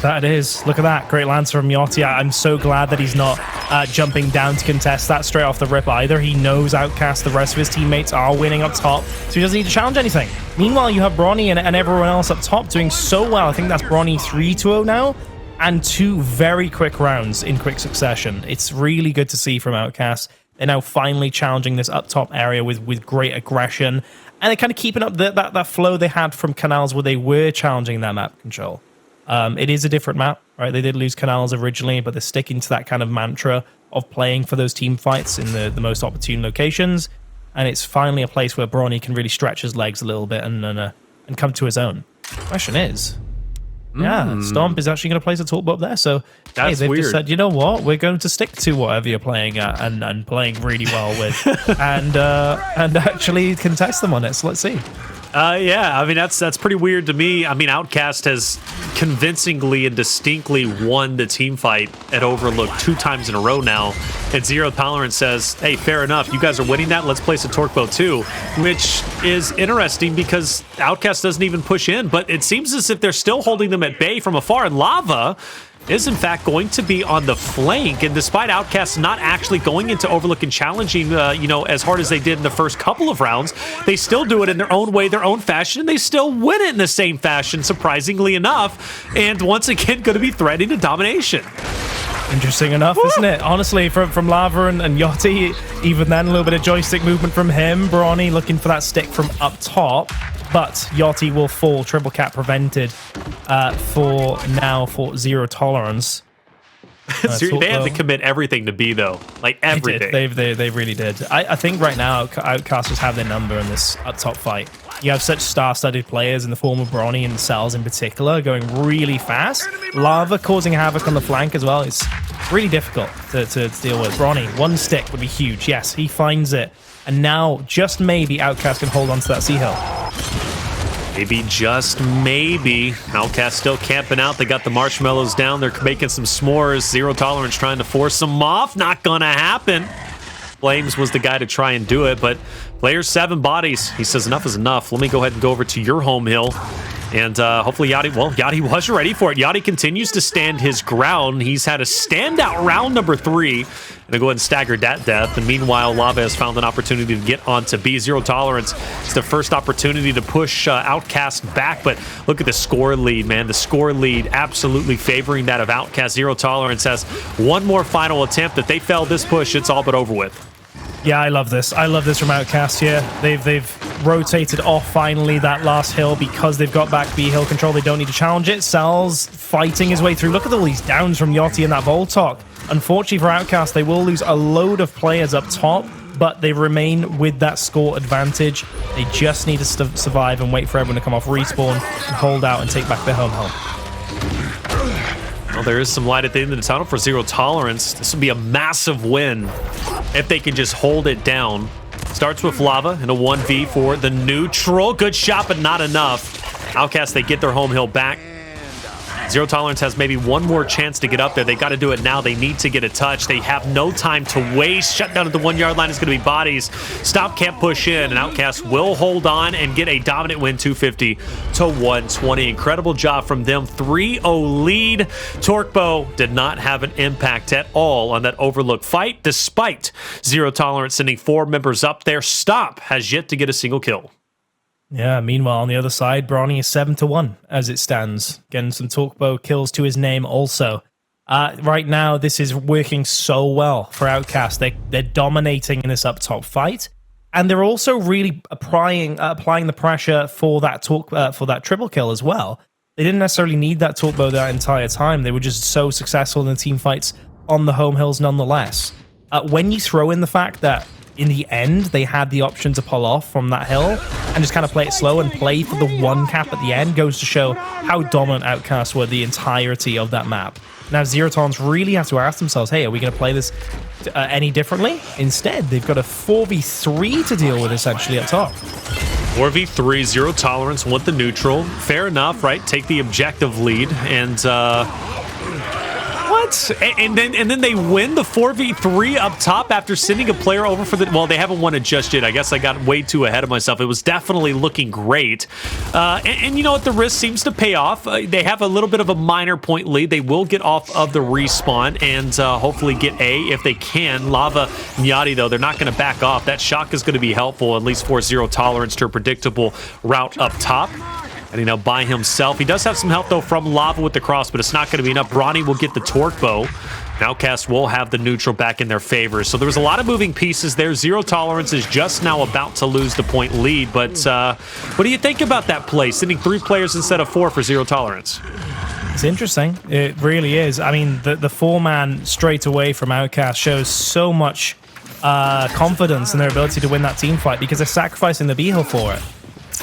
That is. Look at that. Great lance from Yachty. I'm so glad that he's not jumping down to contest that straight off the rip either. He knows Outcast, the rest of his teammates are winning up top, so he doesn't need to challenge anything. Meanwhile, you have Bronny and everyone else up top doing so well. I think that's Bronny 3-2-0 now, and 2 very quick rounds in quick succession. It's really good to see from Outcast. They're now finally challenging this up top area with great aggression, and they're kind of keeping up that flow they had from Canals where they were challenging that map control. It is a different map, right? They did lose Canals originally, but they're sticking to that kind of mantra of playing for those team fights in the most opportune locations. And it's finally a place where Bronny can really stretch his legs a little bit and come to his own. Question is, Stomp is actually going to place a talk up there. So that's they've weird. just said, you know what, we're going to stick to whatever you're playing at and playing really well with, and actually contest them on it. So let's see. Yeah, I mean, that's pretty weird to me. I mean, Outcast has convincingly and distinctly won the team fight at Overlook 2 times in a row now. And Zero Tolerance says, hey, fair enough. You guys are winning that. Let's place a torque bow too, which is interesting because Outcast doesn't even push in. But it seems as if they're still holding them at bay from afar. And Lava is in fact going to be on the flank, and despite Outcast not actually going into Overlook and challenging as hard as they did in the first couple of rounds, they still do it in their own way, their own fashion, and they still win it in the same fashion, surprisingly enough, and once again going to be threatening to domination. Interesting enough, isn't it? Honestly, from Lava and Yachty, even then, a little bit of joystick movement from him. Bronny looking for that stick from up top, but Yachty will fall. Triple cap prevented for Zero Tolerance. They had to commit everything to B, though. Like, everything. They really did. I think right now, Outcasters have their number in this up top fight. You have such star-studded players in the form of Bronny and Cellz in particular, going really fast. Lava causing havoc on the flank as well. It's really difficult to deal with. Bronny, 1 stick would be huge. Yes, he finds it. And now, just maybe, Outcast can hold on to that C-Hill. Maybe, just maybe. Outcast still camping out. They got the marshmallows down. They're making some s'mores. Zero Tolerance trying to force them off. Not gonna happen. Flames was the guy to try and do it, but player 7 bodies. He says enough is enough. Let me go ahead and go over to your home hill. And hopefully Yachty was ready for it. Yachty continues to stand his ground. He's had a standout round number 3. And they'll go ahead and stagger that death. And meanwhile, Lava has found an opportunity to get onto B. Zero Tolerance. It's the first opportunity to push Outcast back. But look at the score lead, man. The score lead absolutely favoring that of Outcast. Zero Tolerance has one more final attempt. If they fail this push, it's all but over with. Yeah, I love this. I love this from Outcast here. They've rotated off finally that last hill because they've got back B hill control. They don't need to challenge it. Cellz fighting his way through. Look at all these downs from Yachty and that Voltok. Unfortunately for Outcast, they will lose a load of players up top, but they remain with that score advantage. They just need to survive and wait for everyone to come off respawn and hold out and take back their home hill. Well, there is some light at the end of the tunnel for Zero Tolerance. This would be a massive win if they can just hold it down. Starts with Lava and a 1v for the neutral. Good shot, but not enough. Outcast, they get their home hill back. Zero Tolerance has maybe one more chance to get up there. They got to do it now. They need to get a touch. They have no time to waste. Shut down at the 1 yard line is going to be bodies. Stop can't push in, and Outcast will hold on and get a dominant win, 250 to 120. Incredible job from them. 3-0 lead. Torquebow did not have an impact at all on that Overlook fight, despite Zero Tolerance sending 4 members up there. Stomp has yet to get a single kill. Yeah, meanwhile, on the other side, Bronny is 7-1 as it stands. Getting some Talkbow kills to his name also. Right now, this is working so well for Outcast. They're dominating in this up top fight. And they're also really applying the pressure for that triple kill as well. They didn't necessarily need that Talkbow that entire time. They were just so successful in the team fights on the home hills nonetheless. When you throw in the fact that in the end, they had the option to pull off from that hill and just kind of play it slow and play for the one cap at the end, goes to show how dominant Outcasts were the entirety of that map. Now, Zerotons really have to ask themselves, hey, are we going to play this any differently? Instead, they've got a 4v3 to deal with, essentially, up top. 4v3, zero tolerance, want the neutral. Fair enough, right? Take the objective lead, and what? And then they win the 4v3 up top after sending a player over for the... Well, they haven't won it just yet. I guess I got way too ahead of myself. It was definitely looking great. And you know what? The risk seems to pay off. They have a little bit of a minor point lead. They will get off of the respawn and hopefully get A if they can. Lava and Yachty, though, they're not going to back off. That shock is going to be helpful, at least for zero tolerance to a predictable route up top. And, you know, by himself. He does have some help, though, from Lava with the cross, but it's not going to be enough. Bronny will get the torque bow. Outcast will have the neutral back in their favor. So there was a lot of moving pieces there. Zero tolerance is just now about to lose the point lead. But what do you think about that play? Sending 3 players instead of 4 for zero tolerance. It's interesting. It really is. I mean, the 4-man straight away from Outcast shows so much confidence in their ability to win that team fight because they're sacrificing the B-hill for it.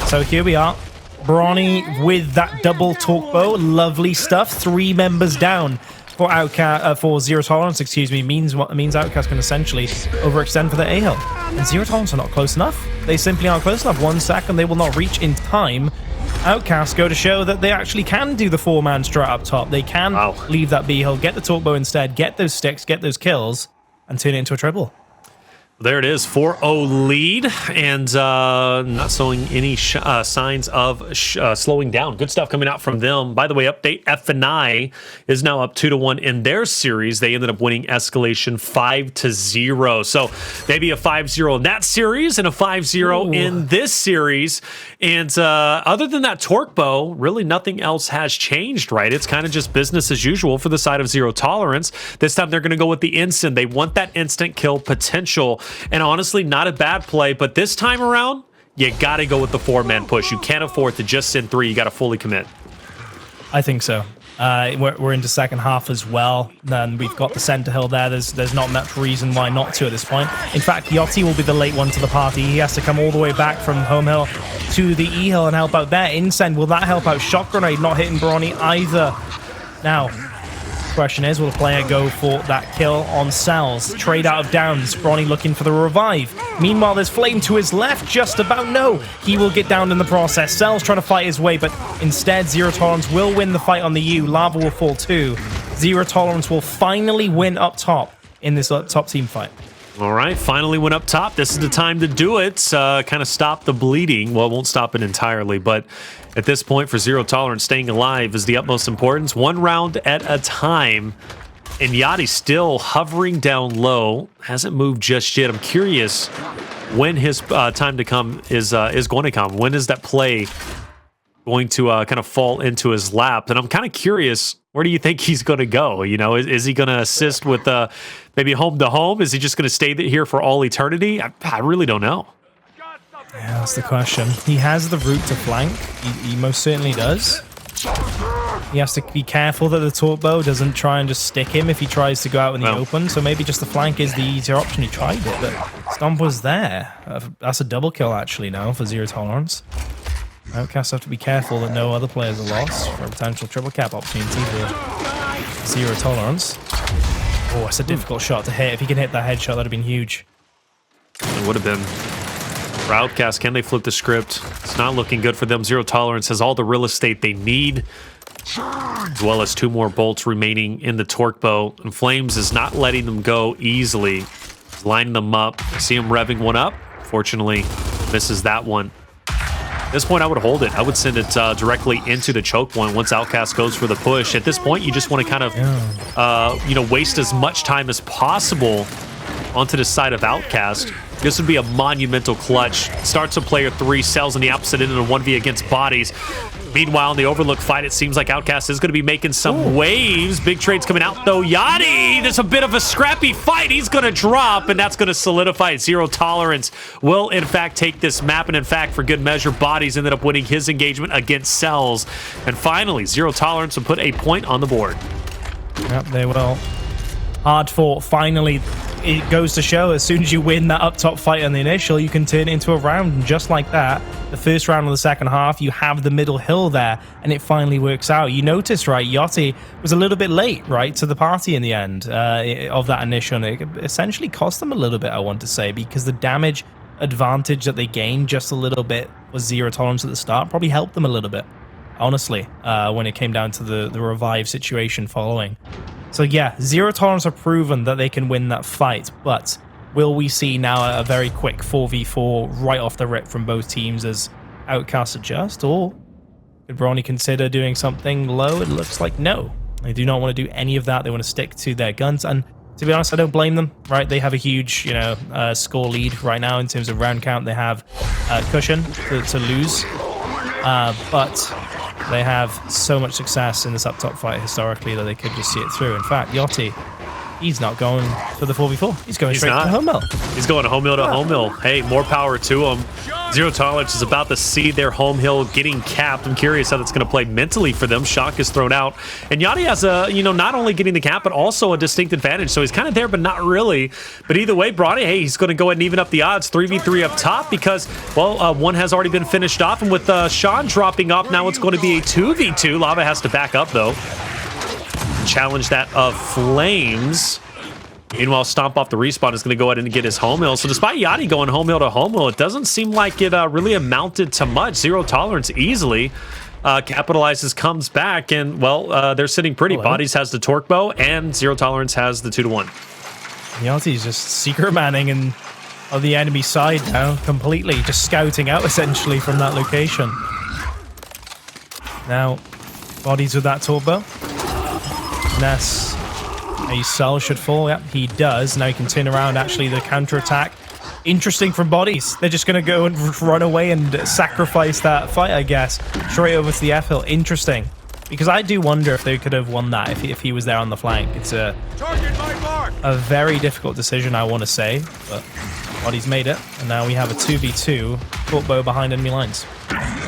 So here we are. Bronny with that double torque bow. Lovely stuff. 3 members down for Outcast, for zero tolerance, excuse me, means Outcast can essentially overextend for the A-hill. And zero tolerance are not close enough. They simply aren't close enough. 1 second, they will not reach in time. Outcast go to show that they actually can do the 4-man strat up top. They can leave that B-hill, get the torque bow instead, get those sticks, get those kills, and turn it into a triple. There it is, 4-0 lead, and not showing any signs of slowing down. Good stuff coming out from them. By the way, update, F&I is now up 2-1 in their series. They ended up winning Escalation 5-0. So maybe a 5-0 in that series and a 5-0 in this series. And other than that torque bow, really nothing else has changed, right? It's kind of just business as usual for the side of zero tolerance. This time they're going to go with the instant. They want that instant kill potential. And honestly, not a bad play, but this time around, you got to go with the 4-man push. You can't afford to just send 3. You got to fully commit. I think so. We're into second half as well. Then we've got the center hill there. There's not much reason why not to at this point. In fact, Yachty will be the late one to the party. He has to come all the way back from home hill to the E hill and help out there. Incend, will that help out? Shock grenade not hitting Bronny either. Now, question is, will the player go for that kill on Cellz? Trade out of downs. Bronny looking for the revive. Meanwhile, there's Flame to his left. Just about no. He will get down in the process. Cellz trying to fight his way, but instead, Zero Tolerance will win the fight on the U. Lava will fall too. Zero Tolerance will finally win up top in this top team fight. All right, finally went up top. This is the time to do it. Kind of stop the bleeding. Well, it won't stop it entirely, but at this point, for zero tolerance, staying alive is the utmost importance. 1 round at a time. And Yachty still hovering down low. Hasn't moved just yet. I'm curious when his time to come is going to come. When is that play going to kind of fall into his lap? And I'm kind of curious, where do you think he's going to go? You know, is he going to assist with maybe home to home? Is he just going to stay here for all eternity? I really don't know. Yeah, that's the question. He has the route to flank. He most certainly does. He has to be careful that the torque bow doesn't try and just stick him if he tries to go out in the open. So maybe just the flank is the easier option. He tried it, but Stomp was there. That's a double kill actually now for zero tolerance. Outcasts have to be careful that no other players are lost for a potential triple cap opportunity for zero tolerance. Oh, it's a difficult shot to hit. If he can hit that headshot, that'd have been huge. It would have been. For Outcast, can they flip the script? It's not looking good for them. Zero tolerance has all the real estate they need, as well as 2 more bolts remaining in the torque bow. And Flames is not letting them go easily. He's lining them up. See him revving one up. Fortunately, misses that one. At this point, I would hold it. I would send it directly into the choke point once Outcast goes for the push. At this point, you just want to kind of, you know, waste as much time as possible onto the side of Outcast. This would be a monumental clutch. Starts with player 3, Cellz on the opposite end in a 1v against bodies. Meanwhile, in the Overlook fight, it seems like Outcast is going to be making some waves. Big trades coming out, though. Yachty, there's a bit of a scrappy fight. He's going to drop, and that's going to solidify it. Zero Tolerance will, in fact, take this map. And, in fact, for good measure, Bodies ended up winning his engagement against Cellz. And finally, Zero Tolerance will put a point on the board. Yep, they will. Hard fought. Finally, it goes to show as soon as you win that up top fight on the initial, you can turn it into a round. And just like that, the first round of the second half, you have the middle hill there, and it finally works out. You notice, right, Yachty was a little bit late, right, to the party in the end of that initial, and it essentially cost them a little bit, I want to say, because the damage advantage that they gained just a little bit was Zero Tolerance at the start, probably helped them a little bit, honestly, when it came down to the revive situation following. So yeah, Zero Tolerance have proven that they can win that fight, but will we see now a very quick 4v4 right off the rip from both teams as Outcast adjust, or could Bronny consider doing something low? It looks like no. They do not want to do any of that. They want to stick to their guns, and to be honest, I don't blame them, right? They have a huge, score lead right now in terms of round count. They have cushion to lose, but they have so much success in this up top fight historically that they could just see it through. In fact, Yachty, he's not going for the 4v4. He's going straight to home mill. He's going home mill to home mill. Hey, more power to him. Zero Tolerance is about to see their home hill getting capped. I'm curious how that's going to play mentally for them. Shock is thrown out. And Yachty has not only getting the cap, but also a distinct advantage. So he's kind of there, but not really. But either way, Bronny, hey, he's going to go ahead and even up the odds. 3v3 up top because, well, one has already been finished off. And with Sean dropping off, now it's going to be a 2v2. Lava has to back up, though. Challenge that of Flames. Meanwhile, Stomp off the respawn is going to go ahead and get his home hill. So despite Yachty going home hill to home hill, it doesn't seem like it really amounted to much. Zero Tolerance easily capitalizes, comes back, and, well, they're sitting pretty. Bodies has the torque bow, and Zero Tolerance has the 2-1. Yachty's just secret manning and on the enemy side now, completely just scouting out essentially from that location. Now, Bodies with that torque bow. Ness. A Cellz should fall. Yep, he does. Now he can turn around, actually, the counter-attack. Interesting from Bodies. They're just going to go and run away and sacrifice that fight, I guess. Straight over to the F-hill. Interesting. Because I do wonder if they could have won that if he was there on the flank. It's a very difficult decision, I want to say. But Bodies made it. And now we have a 2v2. Torque bow behind enemy lines.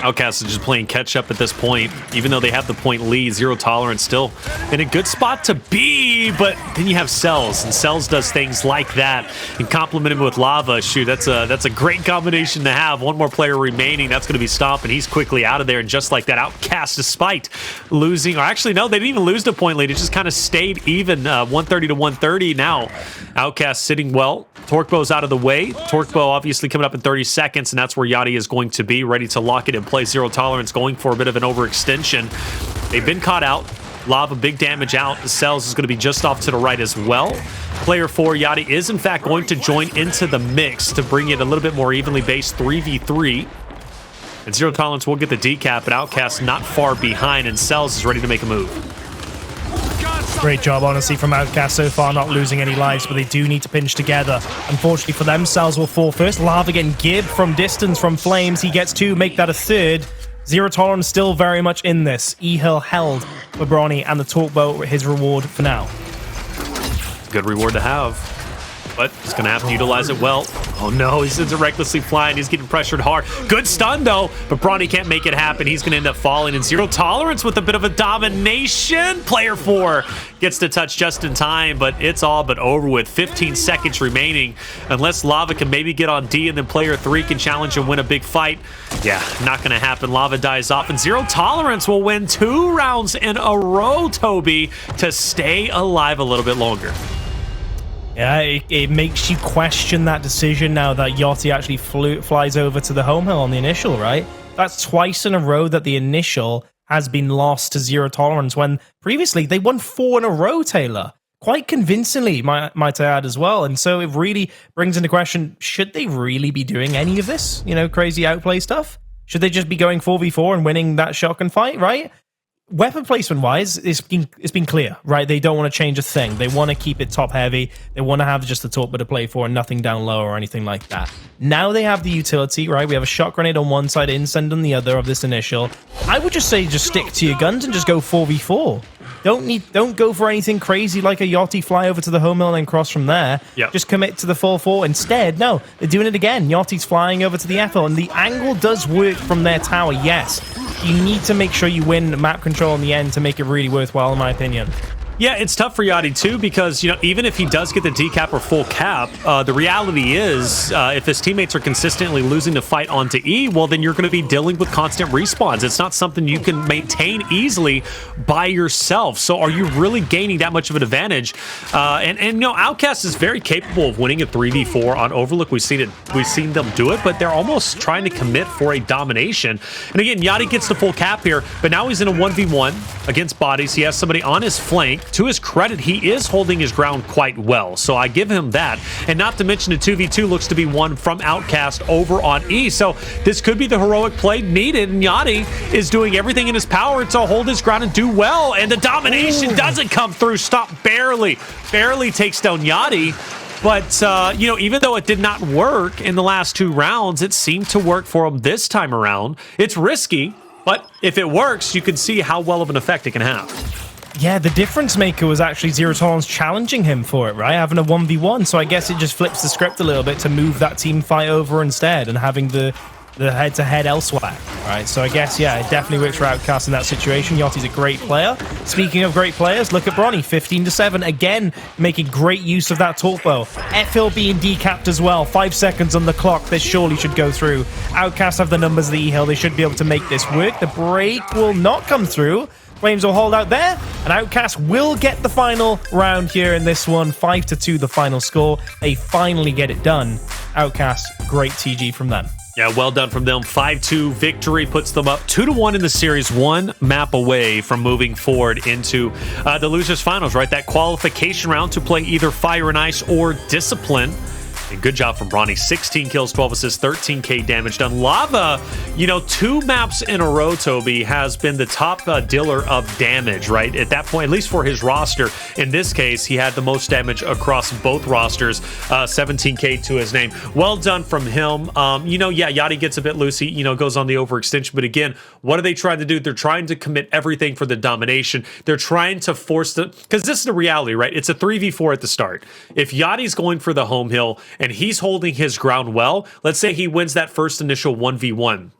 Outcast is just playing catch up at this point. Even though they have the point lead, Zero Tolerance still in a good spot to be, but then you have Cellz, and Cellz does things like that and complement him with Lava. Shoot, that's a great combination to have. One more player remaining. That's going to be Stomp, and he's quickly out of there. And just like that, Outcast, despite losing, or actually, no, they didn't even lose the point lead. It just kind of stayed even, 130 to 130. Now, Outcast sitting well. Torque bow's out of the way. Torque bow obviously coming up in 30 seconds, and that's where Yachty is going to be, ready to lock it in place. Zero Tolerance going for a bit of an overextension. They've been caught out. Lava, big damage out. The Cellz is going to be just off to the right as well. Player 4, Yachty, is in fact going to join into the mix to bring it a little bit more evenly based 3v3. And Zero Tolerance will get the decap, but Outcast not far behind, and Cellz is ready to make a move. Great job, honestly, from Outcast so far, not losing any lives, but they do need to pinch together. Unfortunately for them, Cellz will fall first. Lava getting gibbed from distance from Flames. He gets 2, make that a 3rd. Zero Tolerance still very much in this. E-Hill held for Bronny, and the torque bow his reward for now. Good reward to have, but he's going to have to utilize it well. Oh no, he's recklessly flying. He's getting pressured hard. Good stun though, but Bronny can't make it happen. He's going to end up falling, and Zero Tolerance with a bit of a domination. Player 4 gets the touch just in time, but it's all but over with. 15 seconds remaining. Unless Lava can maybe get on D and then player 3 can challenge and win a big fight. Yeah, not going to happen. Lava dies off, and Zero Tolerance will win 2 rounds in a row, Toby, to stay alive a little bit longer. Yeah, it makes you question that decision now that Yachty actually flies over to the home hill on the initial, right? That's twice in a row that the initial has been lost to Zero Tolerance, when previously they won 4 in a row, Taylor. Quite convincingly, might I add as well. And so it really brings into question, should they really be doing any of this, crazy outplay stuff? Should they just be going 4v4 and winning that shotgun fight, right? weapon placement wise, it's been clear, right? They don't want to change a thing. They want to keep it top heavy. They want to have just the torpedo to play for and nothing down low or anything like that. Now they have the utility, right? We have a shot grenade on one side, incend on the other of this initial. I would just say just stick to your guns and just go 4v4. Don't go for anything crazy like a Yachty fly over to the home hill and then cross from there. Yep. Just commit to the 4-4. Instead, no, they're doing it again. Yachty's flying over to the F hill, and the angle does work from their tower, yes. You need to make sure you win map control in the end to make it really worthwhile, in my opinion. Yeah, it's tough for Yachty too because, you know, even if he does get the decap or full cap, the reality is if his teammates are consistently losing the fight onto E, well, then you're going to be dealing with constant respawns. It's not something you can maintain easily by yourself. So are you really gaining that much of an advantage? And you know, Outcast is very capable of winning a 3v4 on Overlook. We've seen them do it, but they're almost trying to commit for a domination. And again, Yachty gets the full cap here, but now he's in a 1v1 against bodies. He has somebody on his flank. To his credit, he is holding his ground quite well, so I give him that. And not to mention, a 2v2 looks to be won from Outcast over on E, so this could be the heroic play needed, and Yachty is doing everything in his power to hold his ground and do well, and the domination doesn't come through. Stomp barely takes down Yachty. But, you know, even though it did not work in the last 2 rounds, it seemed to work for him this time around. It's risky, but if it works, you can see how well of an effect it can have. Yeah, the difference maker was actually Zero Tolerance challenging him for it, right? Having a 1v1, so I guess it just flips the script a little bit to move that team fight over instead and having the head-to-head elsewhere, right? So I guess, yeah, it definitely works for Outcast in that situation. Yachty's a great player. Speaking of great players, look at Bronny, 15-7, again, making great use of that torpo. F-Hill being decapped as well, 5 seconds on the clock, this surely should go through. Outcast have the numbers of the E-Hill, they should be able to make this work. The break will not come through. Flames will hold out there, and Outcast will get the final round here in this one. 5-2 the final score. They finally get it done. Outcast, great TG from them. Yeah, well done from them. 5-2 victory puts them up 2-1 in the series, 1 map away from moving forward into the losers finals, right? That qualification round to play either Fire and Ice or Discipline. And good job from Bronny. 16 kills, 12 assists, 13k damage done. Lava, you know, 2 maps in a row, Toby, has been the top dealer of damage, right? At that point, at least for his roster. In this case, he had the most damage across both rosters. 17k to his name. Well done from him. You know, yeah, Yachty gets a bit loosey, you know, goes on the overextension. But again, what are they trying to do? They're trying to commit everything for the domination. They're trying to force the... Because this is the reality, right? It's a 3v4 at the start. If Yachty's going for the home hill and he's holding his ground well, let's say he wins that first initial 1v1.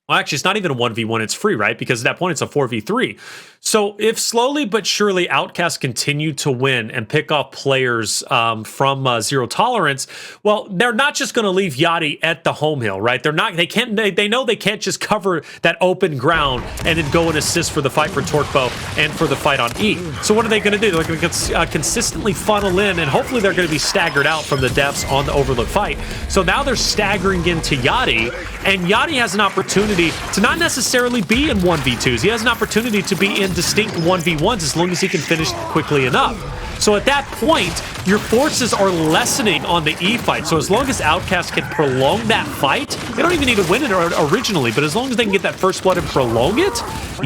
Well, actually, it's not even a 1v1, it's free, right? Because at that point, it's a 4v3. So if slowly but surely Outcast continue to win and pick off players from Zero Tolerance, well, they're not just going to leave Yachty at the home hill, right? They know they can't just cover that open ground and then go and assist for the fight for Torquebo and for the fight on E. So what are they going to do? They're going to consistently funnel in, and hopefully they're going to be staggered out from the depths on the Overlook fight. So now they're staggering into Yachty, and Yachty has an opportunity to not necessarily be in 1v2s. He has an opportunity to be in distinct 1v1s as long as he can finish quickly enough. So at that point, your forces are lessening on the E fight. So as long as Outcast can prolong that fight, they don't even need to win it originally, but as long as they can get that first blood and prolong it,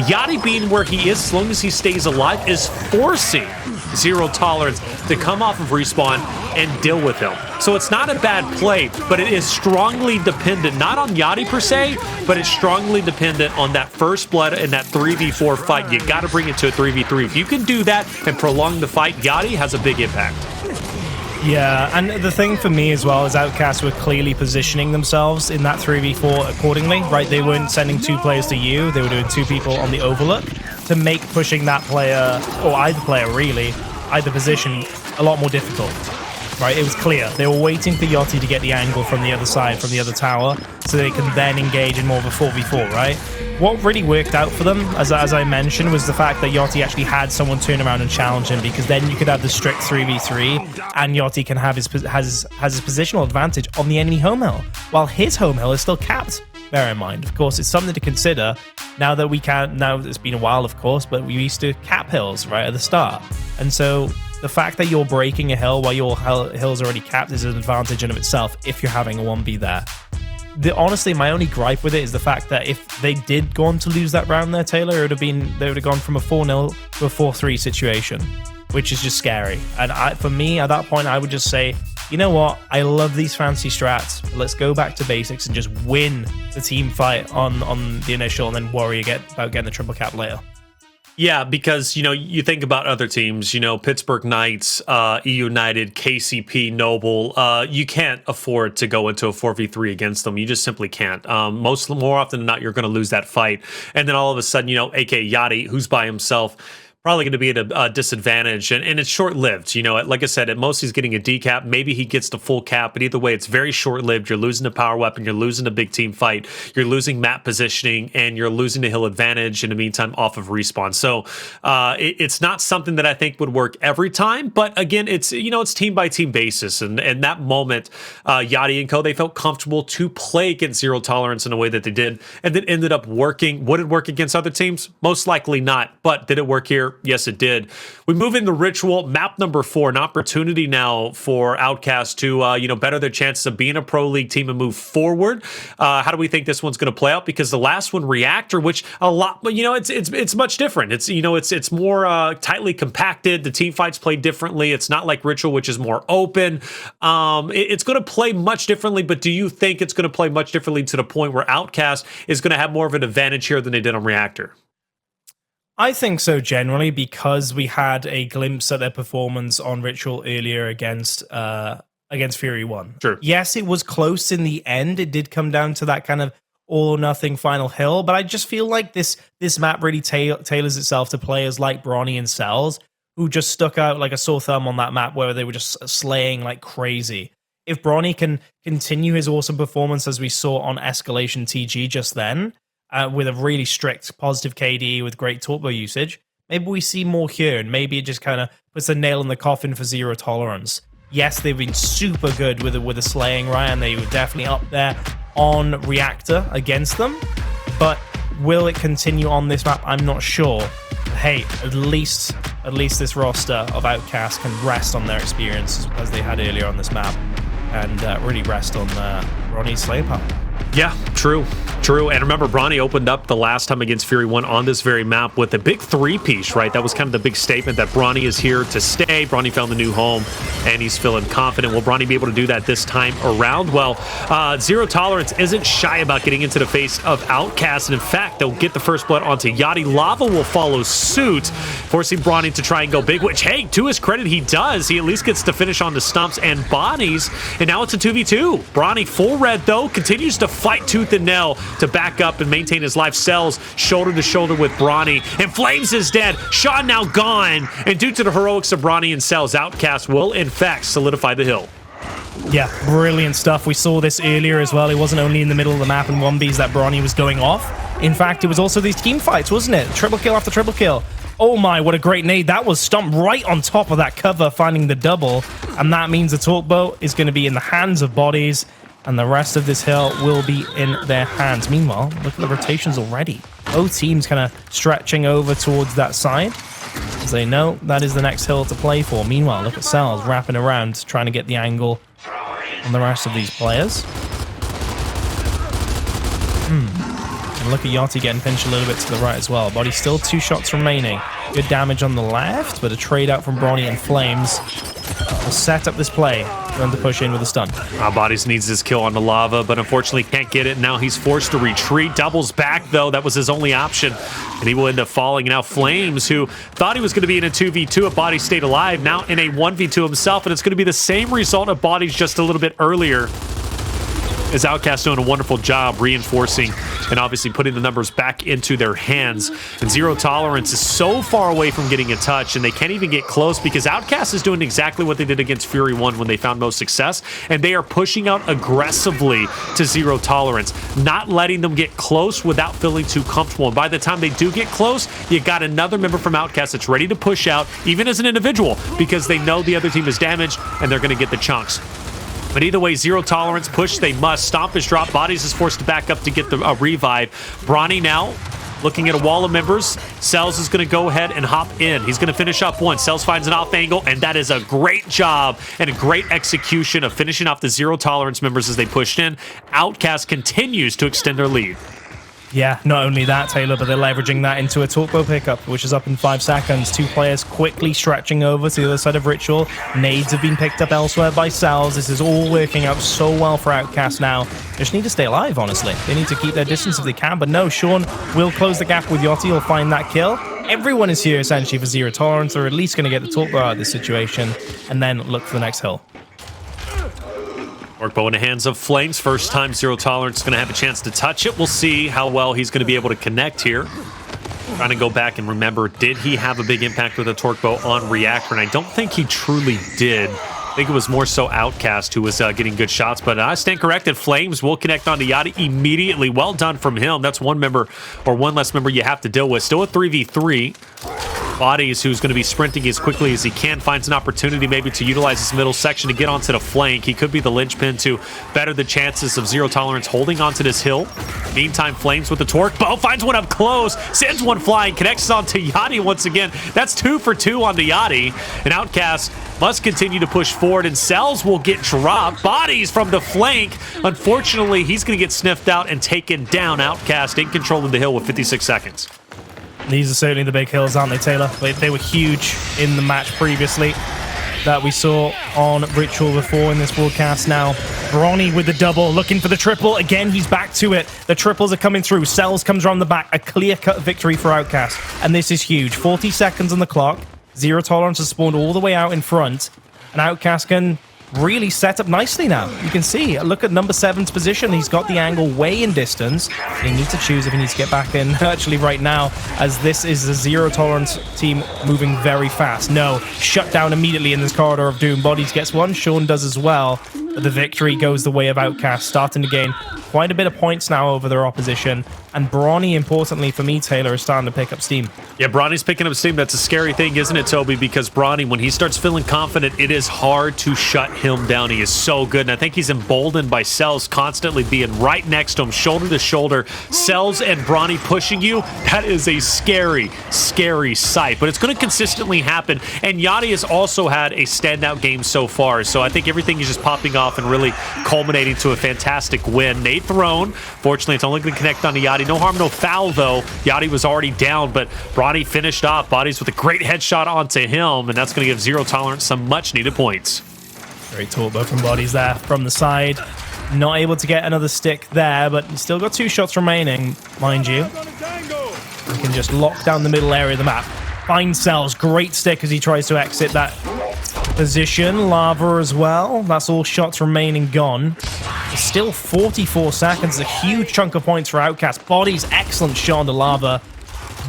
Yachty being where he is, as long as he stays alive, is forcing Zero Tolerance to come off of respawn and deal with him. So it's not a bad play, but it is strongly dependent, not on Yachty per se, but it's strongly dependent on that first blood and that 3v4 fight. You got to bring it to a 3v3. If you can do that and prolong the fight, Yachty has a big impact. Yeah, and the thing for me as well is Outcast were clearly positioning themselves in that 3v4 accordingly, right? They weren't sending 2 players to you, they were doing 2 people on the Overlook to make pushing that player, or either player really, either position a lot more difficult, right? It was clear. They were waiting for Yachty to get the angle from the other side, from the other tower, so they can then engage in more of a 4v4, right? What really worked out for them, as I mentioned, was the fact that Yachty actually had someone turn around and challenge him, because then you could have the strict 3v3, and Yachty can have his positional advantage on the enemy home hill, while his home hill is still capped. Bear in mind, of course, it's something to consider now that we can't. Now it's been a while, of course, but we used to cap hills right at the start, and so the fact that you're breaking a hill while your hill's already capped is an advantage in of itself if you're having a 1v there. honestly, my only gripe with it is the fact that if they did go on to lose that round there, Taylor, they would have gone from a 4-0 to a 4-3 situation, which is just scary. And for me, at that point, I would just say, you know what? I love these fancy strats. Let's go back to basics and just win the team fight on the initial, and then worry about getting the triple cap later. Yeah, because, you know, you think about other teams, you know, Pittsburgh Knights, E United, KCP, Noble. You can't afford to go into a 4v3 against them. You just simply can't. More often than not, you're going to lose that fight. And then all of a sudden, you know, AK Yachty, who's by himself, probably going to be at a disadvantage, and it's short-lived. You know, like I said, at most he's getting a decap. Maybe he gets the full cap, but either way, it's very short-lived. You're losing the power weapon, you're losing a big team fight, you're losing map positioning, and you're losing the hill advantage in the meantime off of respawn. So it's not something that I think would work every time, but again, it's, you know, it's team-by-team basis, and that moment, Yachty and co, they felt comfortable to play against Zero Tolerance in a way that they did, and then ended up working. Would it work against other teams? Most likely not, but did it work here? Yes, it did. We move into Ritual, map number 4, an opportunity now for Outcast to, you know, better their chances of being a pro league team and move forward. How do we think this one's going to play out? Because the last one, Reactor, which a lot, you know, it's much different. It's, you know, it's more tightly compacted. The team fights play differently. It's not like Ritual, which is more open. It's going to play much differently, but do you think it's going to play much differently to the point where Outcast is going to have more of an advantage here than they did on Reactor? I think so, generally, because we had a glimpse at their performance on Ritual earlier against Fury 1. Sure. Yes, it was close in the end. It did come down to that kind of all or nothing final hill, but I just feel like this map really tailors itself to players like Bronny and Cellz, who just stuck out like a sore thumb on that map where they were just slaying like crazy. If Bronny can continue his awesome performance as we saw on Escalation TG just then, with a really strict positive KD with great turbo usage, maybe we see more here, and maybe it just kind of puts a nail in the coffin for Zero Tolerance. Yes, they've been super good with the slaying, right, and they were definitely up there on Reactor against them, but will it continue on this map? I'm not sure. Hey, at least this roster of Outcast can rest on their experiences as they had earlier on this map, and really rest on Bronny's Slayer power. Yeah, true. And remember, Bronny opened up the last time against Fury 1 on this very map with a big 3-piece, right? That was kind of the big statement that Bronny is here to stay. Bronny found a new home, and he's feeling confident. Will Bronny be able to do that this time around? Well, Zero Tolerance isn't shy about getting into the face of Outcast, and in fact, they'll get the first blood onto Yachty. Lava will follow suit, forcing Bronny to try and go big, which, hey, to his credit, he does. He at least gets to finish on the Stomps and Bodies, and now it's a 2v2. Bronny, full red, though, continues to fight tooth and nail to back up and maintain his life. Cellz shoulder to shoulder with Bronny, and Flames is dead. Shaw now gone, and due to the heroics of Bronny and Cellz, Outcast will in fact solidify the hill. Yeah, brilliant stuff. We saw this earlier as well. It wasn't only in the middle of the map and 1Bs that Bronny was going off. In fact, it was also these team fights, wasn't it? Triple kill after triple kill. Oh my, what a great nade. That was Stomp right on top of that cover, finding the double, and that means the torque boat is going to be in the hands of Bodies, and the rest of this hill will be in their hands. Meanwhile, look at the rotations already. Both teams kind of stretching over towards that side, as they know that is the next hill to play for. Meanwhile, look at Cellz wrapping around, trying to get the angle on the rest of these players. And look at Yachty getting pinched a little bit to the right as well. Body still 2 shots remaining. Good damage on the left, but a trade out from Bronny and Flames will set up this play for them to push in with a stun. Bodies needs this kill on the lava, but unfortunately can't get it. Now he's forced to retreat. Doubles back, though. That was his only option, and he will end up falling. Now Flames, who thought he was going to be in a 2v2 if Bodies stayed alive, now in a 1v2 himself, and it's going to be the same result of Bodies just a little bit earlier. As Outcast doing a wonderful job reinforcing and obviously putting the numbers back into their hands. And Zero Tolerance is so far away from getting a touch, and they can't even get close because Outcast is doing exactly what they did against Fury 1 when they found most success, and they are pushing out aggressively to Zero Tolerance, not letting them get close without feeling too comfortable. And by the time they do get close, you got another member from Outcast that's ready to push out, even as an individual, because they know the other team is damaged and they're going to get the chunks. But either way, Zero Tolerance, push they must. Stomp is dropped. Bodies is forced to back up to get the revive. Bronny now looking at a wall of members. Cellz is going to go ahead and hop in. He's going to finish up one. Cellz finds an off angle, and that is a great job and a great execution of finishing off the Zero Tolerance members as they pushed in. Outcast continues to extend their lead. Yeah, not only that, Taylor, but they're leveraging that into a Torquebow pickup, which is up in 5 seconds. 2 players quickly stretching over to the other side of Ritual. Nades have been picked up elsewhere by Cellz. This is all working out so well for Outcast now. They just need to stay alive, honestly. They need to keep their distance if they can, but no, Sean will close the gap with Yachty. He'll find that kill. Everyone is here, essentially, for Zero Tolerance. They're at least going to get the Torquebow out of this situation, and then look for the next hill. Torquebow in the hands of Flames. First time Zero Tolerance is going to have a chance to touch it. We'll see how well he's going to be able to connect here. Trying to go back and remember, did he have a big impact with a Torquebow on Reactor? And I don't think he truly did. I think it was more so Outcast who was getting good shots, but I stand corrected. Flames will connect onto Yachty immediately. Well done from him. That's one member, or one less member you have to deal with. Still a 3v3. BODLEZ, who's going to be sprinting as quickly as he can, finds an opportunity maybe to utilize this middle section to get onto the flank. He could be the linchpin to better the chances of Zero Tolerance holding onto this hill. Meantime, Flames with the Torquebow finds one up close, sends one flying, connects onto Yachty once again. That's 2 for 2 onto Yachty. And Outcast must continue to push forward, and Cellz will get dropped. BODLEZ from the flank. Unfortunately, he's going to get sniffed out and taken down. Outcast in control of the hill with 56 seconds. These are certainly the big hills, aren't they, Taylor? They were huge in the match previously that we saw on Ritual before in this broadcast. Now, Bronny with the double, looking for the triple. Again, he's back to it. The triples are coming through. Cellz comes around the back. A clear-cut victory for Outcast. And this is huge. 40 seconds on the clock. Zero Tolerance has spawned all the way out in front. And Outcast can really set up nicely now. You can see, look at number 7's position. He's got the angle way in distance. He needs to choose if he needs to get back in actually right now, as this is the Zero Tolerance team moving very fast. No, shut down immediately in this corridor of doom. BODLEZ gets one, Sean does as well. But the victory goes the way of Outcast, starting to gain quite a bit of points now over their opposition. And Bronny, importantly for me, Taylor, is starting to pick up steam. Yeah, Bronny's picking up steam. That's a scary thing, isn't it, Toby? Because Bronny, when he starts feeling confident, it is hard to shut him down. He is so good, and I think he's emboldened by Cellz constantly being right next to him, shoulder to shoulder. Cellz and Bronny pushing you, that is a scary, scary sight. But it's going to consistently happen, and Yachty has also had a standout game so far, so I think everything is just popping off and really culminating to a fantastic win. Nade thrown. Fortunately, it's only going to connect on to Yachty. No harm, no foul, though. Yachty was already down, but Bronny finished off. BODLEZ with a great headshot onto him, and that's going to give Zero Tolerance some much-needed points. Great Torquebow from BODLEZ there from the side. Not able to get another stick there, but he's still got 2 shots remaining, mind you. He can just lock down the middle area of the map. Finds Cellz. Great stick as he tries to exit that position. Lava as well. That's all shots remaining gone. It's still 44 seconds. A huge chunk of points for Outcast. BODLEZ, excellent shot on the Lava.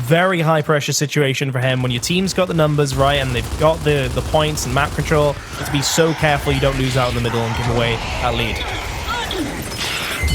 Very high pressure situation for him. When your team's got the numbers right and they've got the points and map control, you have to be so careful you don't lose out in the middle and give away that lead.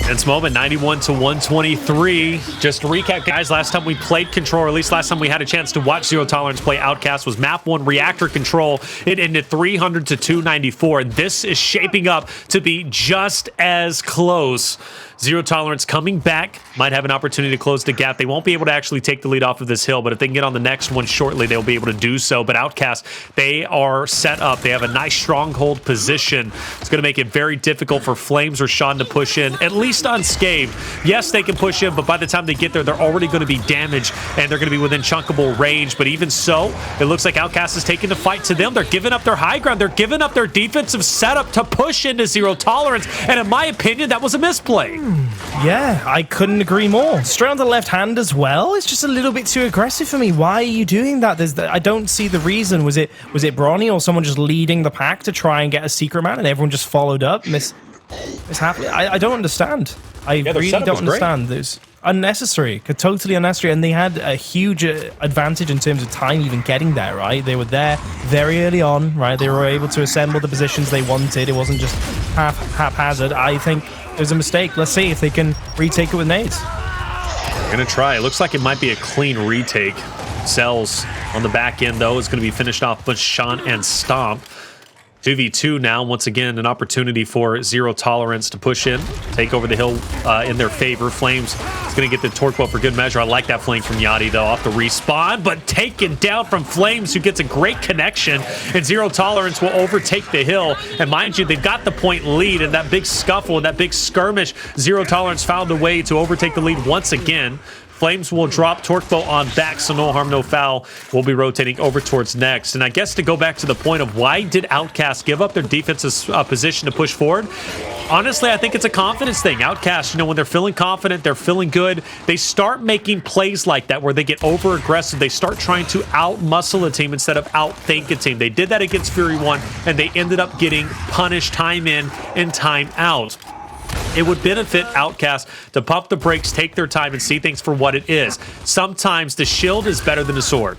Tense moment, 91 to 123. Just to recap, guys, last time we played Control, or at least last time we had a chance to watch Zero Tolerance play Outcast, was map 1 Reactor Control. It ended 300 to 294. And this is shaping up to be just as close. Zero Tolerance coming back, might have an opportunity to close the gap. They won't be able to actually take the lead off of this hill, but if they can get on the next one shortly, they'll be able to do so. But Outcast, they are set up. They have a nice stronghold position. It's going to make it very difficult for Flames or Sean to push in, at least unscathed. Yes, they can push in, but by the time they get there, they're already going to be damaged, and they're going to be within chunkable range. But even so, it looks like Outcast is taking the fight to them. They're giving up their high ground. They're giving up their defensive setup to push into Zero Tolerance, and in my opinion, that was a misplay. Yeah, I couldn't agree more. Straight on the left hand as well. It's just a little bit too aggressive for me. Why are you doing that? I don't see the reason. Was it Bronny or someone just leading the pack to try and get a secret man and everyone just followed up? Mishappily. I don't understand. I really don't understand. It was unnecessary, totally unnecessary, and they had a huge advantage in terms of time even getting there, right? They were there very early on, right? They were able to assemble the positions they wanted. It wasn't just haphazard. I think it was a mistake. Let's see if they can retake it with nades. They're going to try. It looks like it might be a clean retake. Cellz on the back end, though, is going to be finished off with Sean and Stomp. 2v2 now. Once again, an opportunity for Zero Tolerance to push in, take over the hill in their favor. Flames is going to get the torque bow for good measure. I like that flank from Yachty, though, off the respawn, but taken down from Flames, who gets a great connection, and Zero Tolerance will overtake the hill. And mind you, they've got the point lead, and that big scuffle and that big skirmish, Zero Tolerance found a way to overtake the lead once again. Flames will drop torque bow on back, so no harm, no foul. We'll be rotating over towards next. And I guess to go back to the point of why did Outcast give up their defense's position to push forward? Honestly, I think it's a confidence thing. Outcast, you know, when they're feeling confident, they're feeling good, they start making plays like that where they get over aggressive. They start trying to out-muscle a team instead of out-think a team. They did that against Fury 1, and they ended up getting punished time in and time out. It would benefit Outcast to pump the brakes, take their time, and see things for what it is. Sometimes the shield is better than the sword.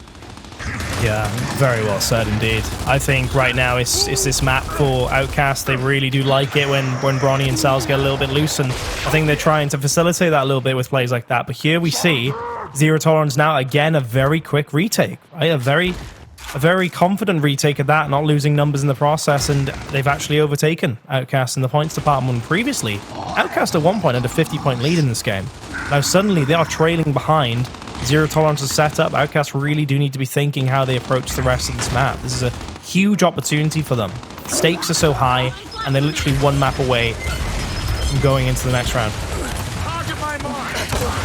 Yeah, very well said indeed. I think right now it's this map for Outcast. They really do like it when Bronny and Cellz get a little bit loose, and I think they're trying to facilitate that a little bit with plays like that. But here we see Zero Tolerance now, again, a very quick retake, right? A very confident retake of that, not losing numbers in the process, and they've actually overtaken Outcast in the points department. Previously, Outcast at one point had a 50-point lead in this game. Now suddenly they are trailing behind. Zero Tolerance is set up. Outcast really do need to be thinking how they approach the rest of this map. This is a huge opportunity for them. The stakes are so high, and they're literally one map away from going into the next round.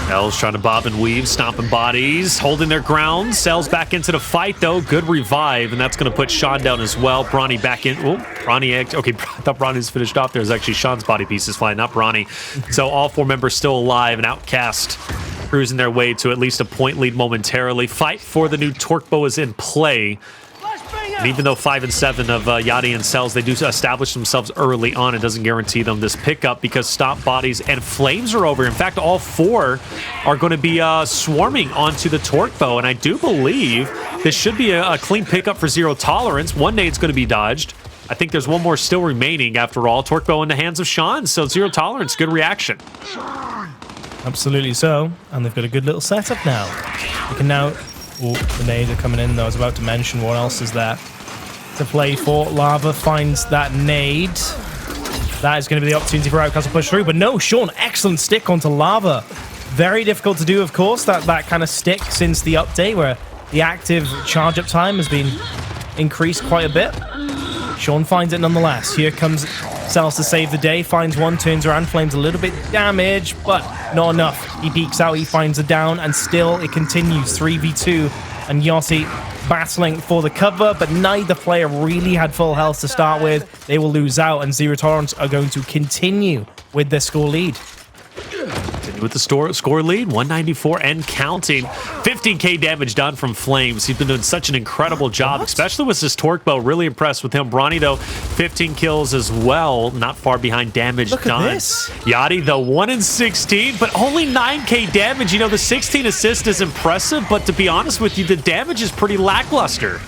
Cellz trying to bob and weave, stomping bodies, holding their ground. Cellz back into the fight, though. Good revive, and that's going to put Sean down as well. Bronny back in. Oh, Bronny. Okay, I thought Bronny was finished off. There's actually Sean's body pieces flying, not Bronny. So all four members still alive, and Outcast cruising their way to at least a point lead momentarily. Fight for the new torque bow is in play. And even though 5 and 7 of Yachty and Cellz, they do establish themselves early on, it doesn't guarantee them this pickup because Stomp Bodies and Flames are over. In fact, all four are going to be swarming onto the torque bow, and I do believe this should be a clean pickup for Zero Tolerance. One nade's going to be dodged. I think there's one more still remaining after all. Torque bow in the hands of Sean, so Zero Tolerance, good reaction. Absolutely so, and they've got a good little setup now. You can now... Oh, the nades are coming in, though. I was about to mention what else is there to play for. Lava finds that nade. That is going to be the opportunity for Outcast to push through. But no, Sean, excellent stick onto Lava. Very difficult to do, of course, that kind of stick since the update where the active charge-up time has been increased quite a bit. Sean finds it nonetheless. Here comes Cellz to save the day. Finds one, turns around, Flames a little bit damaged, but not enough. He peeks out, he finds a down, and still it continues. 3v2, and Yachty battling for the cover, but neither player really had full health to start with. They will lose out, and Zero Tolerance are going to continue with their score lead. With the score lead, 194 and counting. 15k damage done from Flames. He's been doing such an incredible job, especially with his torque bow. Really impressed with him. Bronny, though, 15 kills as well. Not far behind damage done. Look at this. Yachty, though, 1 in 16, but only 9k damage. You know, the 16 assist is impressive, but to be honest with you, the damage is pretty lackluster.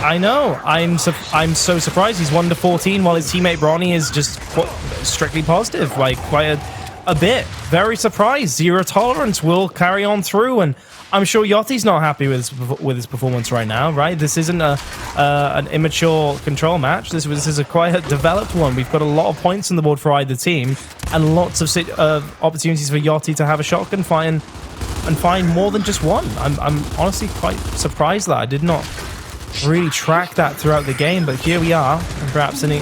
I know. I'm so surprised. He's 1 to 14 while his teammate Bronny is just strictly positive. Like, quite a bit. Very surprised. Zero Tolerance will carry on through, and I'm sure Yachty's not happy with his performance right now, right? This isn't an immature control match. This is quite a developed one. We've got a lot of points on the board for either team, and lots of opportunities for Yachty to have a shotgun fight and find more than just one. I'm honestly quite surprised that I did not really track that throughout the game, but here we are, and perhaps any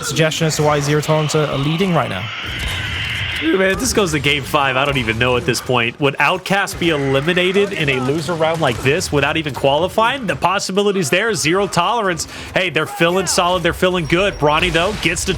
suggestion as to why Zero Tolerance are leading right now. Man, if this goes to game 5, I don't even know at this point. Would Outcast be eliminated in a loser round like this without even qualifying? The possibilities there. Zero Tolerance. Hey, they're feeling solid. They're feeling good. Bronny, though, gets to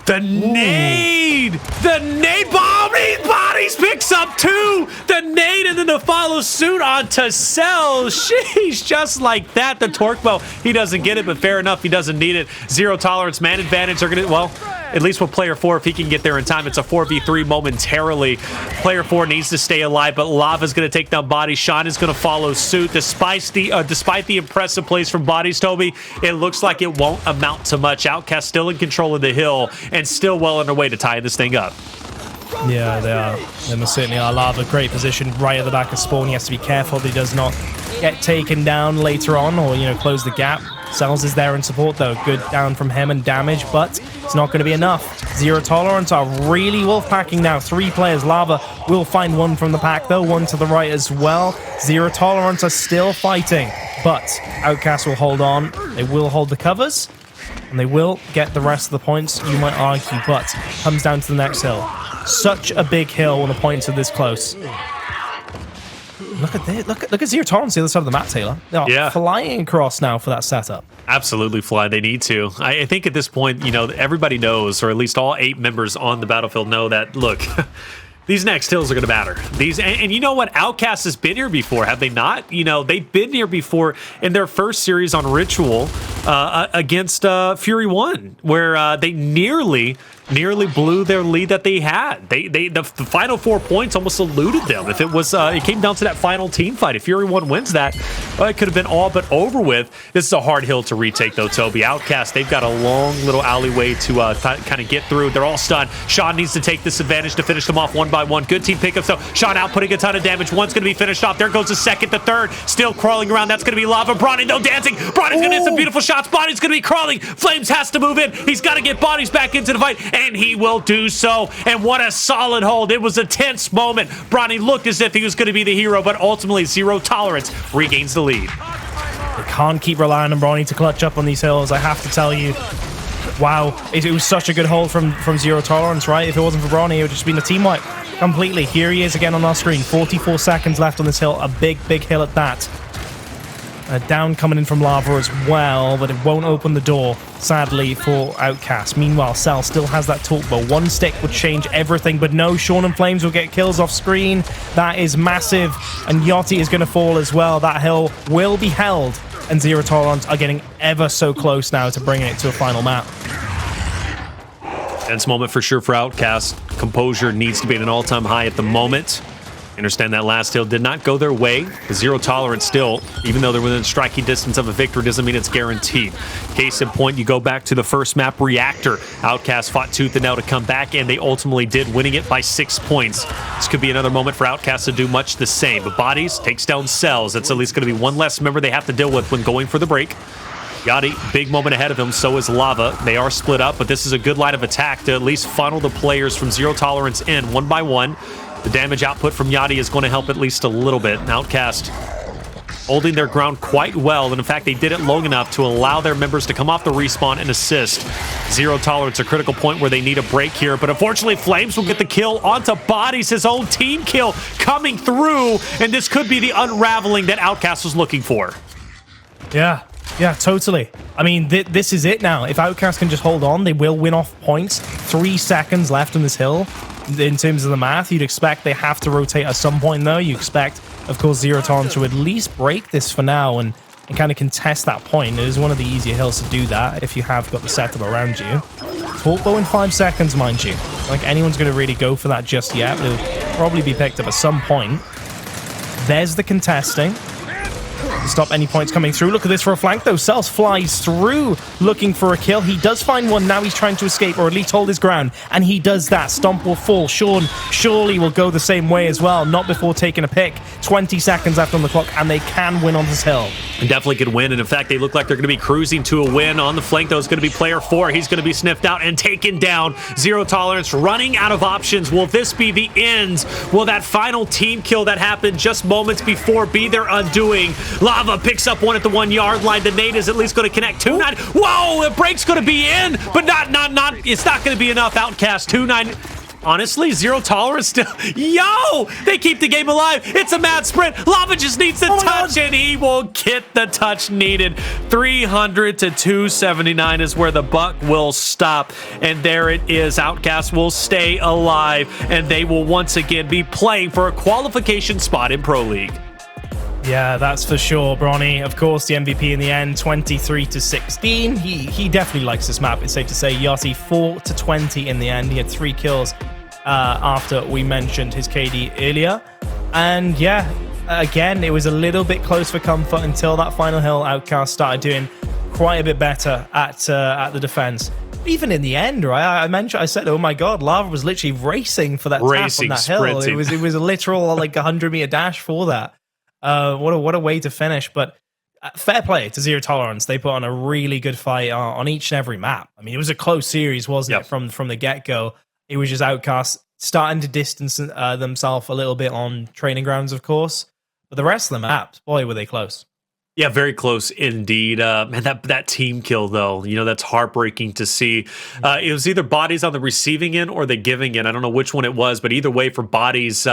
the nade! The nade! Bodies picks up 2! The nade, and then the follow suit onto Cellz. Sheesh, just like that. The torque bow, he doesn't get it, but fair enough. He doesn't need it. Zero Tolerance, man advantage. They're going to, well, at least with player 4, if he can get there in time, it's a 4v3 momentarily. Player 4 needs to stay alive, but Lava's going to take down Bodies. Sean is going to follow suit. Despite the impressive plays from Bodies, Toby, it looks like it won't amount to much. Outcast still in control of the hill and still well on their way to tie this thing up. Yeah, they are. They most certainly are. Lava, great position right at the back of spawn. He has to be careful that he does not get taken down later on or, you know, close the gap. Cellz is there in support, though. Good down from him and damage, but it's not going to be enough. Zero Tolerance are really wolf-packing now. 3 players. Lava will find one from the pack, though. One to the right as well. Zero Tolerance are still fighting, but Outcast will hold on. They will hold the covers, and they will get the rest of the points, you might argue, but comes down to the next hill. Such a big hill when the points are this close. Look at this. Look at Zero Tolerance on the other side of the map, Taylor. They are flying across now for that setup. Absolutely fly. They need to. I think at this point, you know, everybody knows, or at least all 8 members on the battlefield know that, look, these next hills are going to matter. And you know what? Outcast has been here before, have they not? You know, they've been here before in their first series on Ritual against Fury 1, where they nearly blew their lead that they had. The final 4 points almost eluded them. If it was, it came down to that final team fight. If Fury 1 wins that, it could have been all but over with. This is a hard hill to retake, though, Toby. Outcast, they've got a long little alleyway to kind of get through. They're all stunned. Sean needs to take this advantage to finish them off one by one. Good team pickups, though. Sean outputting a ton of damage. One's going to be finished off. There goes the second, the third. Still crawling around. That's going to be Lava. Bronny, though, dancing. Bronny's going to hit some beautiful shots. Bonnie's going to be crawling. Flames has to move in. He's got to get Bodies back into the fight, and he will do so. And what a solid hold. It was a tense moment. Bronny looked as if he was going to be the hero, but ultimately Zero Tolerance regains the lead. They can't keep relying on Bronny to clutch up on these hills, I have to tell you. Wow, it was such a good hold from Zero Tolerance, right? If it wasn't for Bronny, it would just been a team wipe completely. Here he is again on our screen. 44 seconds left on this hill. A big hill at that. Down coming in from Lava as well, but it won't open the door, sadly, for Outcast. Meanwhile, Cellz still has that torque bow. One stick would change everything, but no, Sean and Flames will get kills off screen. That is massive, and Yachty is going to fall as well. That hill will be held, and Zero Tolerance are getting ever so close now to bringing it to a final map. Tense moment for sure for Outcast. Composure needs to be at an all-time high at the moment. Understand that last hill did not go their way. Zero Tolerance still, even though they're within striking distance of a victory, doesn't mean it's guaranteed. Case in point, you go back to the first map, Reactor. Outcast fought tooth and nail to come back, and they ultimately did, winning it by 6 points. This could be another moment for Outcast to do much the same. But Bodies takes down Cellz. It's at least going to be one less member they have to deal with when going for the break. Yachty, big moment ahead of him, so is Lava. They are split up, but this is a good line of attack to at least funnel the players from Zero Tolerance in one by one. The damage output from Yachty is going to help at least a little bit. Outcast holding their ground quite well, and in fact, they did it long enough to allow their members to come off the respawn and assist. Zero Tolerance, a critical point where they need a break here, but unfortunately, Flames will get the kill onto Bodies, his own team kill coming through, and this could be the unraveling that Outcast was looking for. Yeah, totally. I mean, this is it now. If Outcast can just hold on, they will win off points. 3 seconds left on this hill. In terms of the math, you'd expect they have to rotate at some point, though. You expect, of course, Zero Tolerance to at least break this for now and kind of contest that point. It is one of the easier hills to do that if you have got the setup around you. Torque bow in 5 seconds, mind you. Like anyone's going to really go for that just yet. It'll probably be picked up at some point. There's the contesting. Stop any points coming through. Look at this for a flank, though. Cellz flies through looking for a kill. He does find one. Now he's trying to escape or at least hold his ground, and he does that. Stomp will fall. Sean surely will go the same way as well, not before taking a pick. 20 seconds left on the clock, and they can win on this hill. Definitely could win, and in fact, they look like they're going to be cruising to a win. On the flank, though, is going to be player 4. He's going to be sniffed out and taken down. Zero Tolerance running out of options. Will this be the end? Will that final team kill that happened just moments before be their undoing? Lava picks up one at the 1 yard line. The nade is at least going to connect. 2-9. Whoa, the break's going to be in, but not. It's not going to be enough. Outcast 2-9. Honestly, Zero Tolerance still. Yo, they keep the game alive. It's a mad sprint. Lava just needs the touch, and he will get the touch needed. 300 to 279 is where the buck will stop, and there it is. Outcast will stay alive, and they will once again be playing for a qualification spot in Pro League. Yeah, that's for sure. Bronny, of course, the MVP in the end, 23 to 16. He definitely likes this map, it's safe to say. Yachty 4 to 20 in the end. He had 3 kills after we mentioned his KD earlier. And yeah, again, it was a little bit close for comfort until that final hill. Outcast started doing quite a bit better at the defense. even in the end, right? I said, oh my god, Lava was literally racing for that tap on that hill. Sprinting. It was a literal like 100-meter dash for that. What a way to finish. But fair play to Zero Tolerance. They put on a really good fight on each and every map. I mean, it was a close series, wasn't it? From the get-go. It was just Outcast starting to distance themselves a little bit on training grounds, of course. But the rest of the maps, boy, were they close. Yeah, very close indeed. Man, that team kill, though, that's heartbreaking to see. It was either bodies on the receiving end or the giving end. I don't know which one it was, but either way for bodies,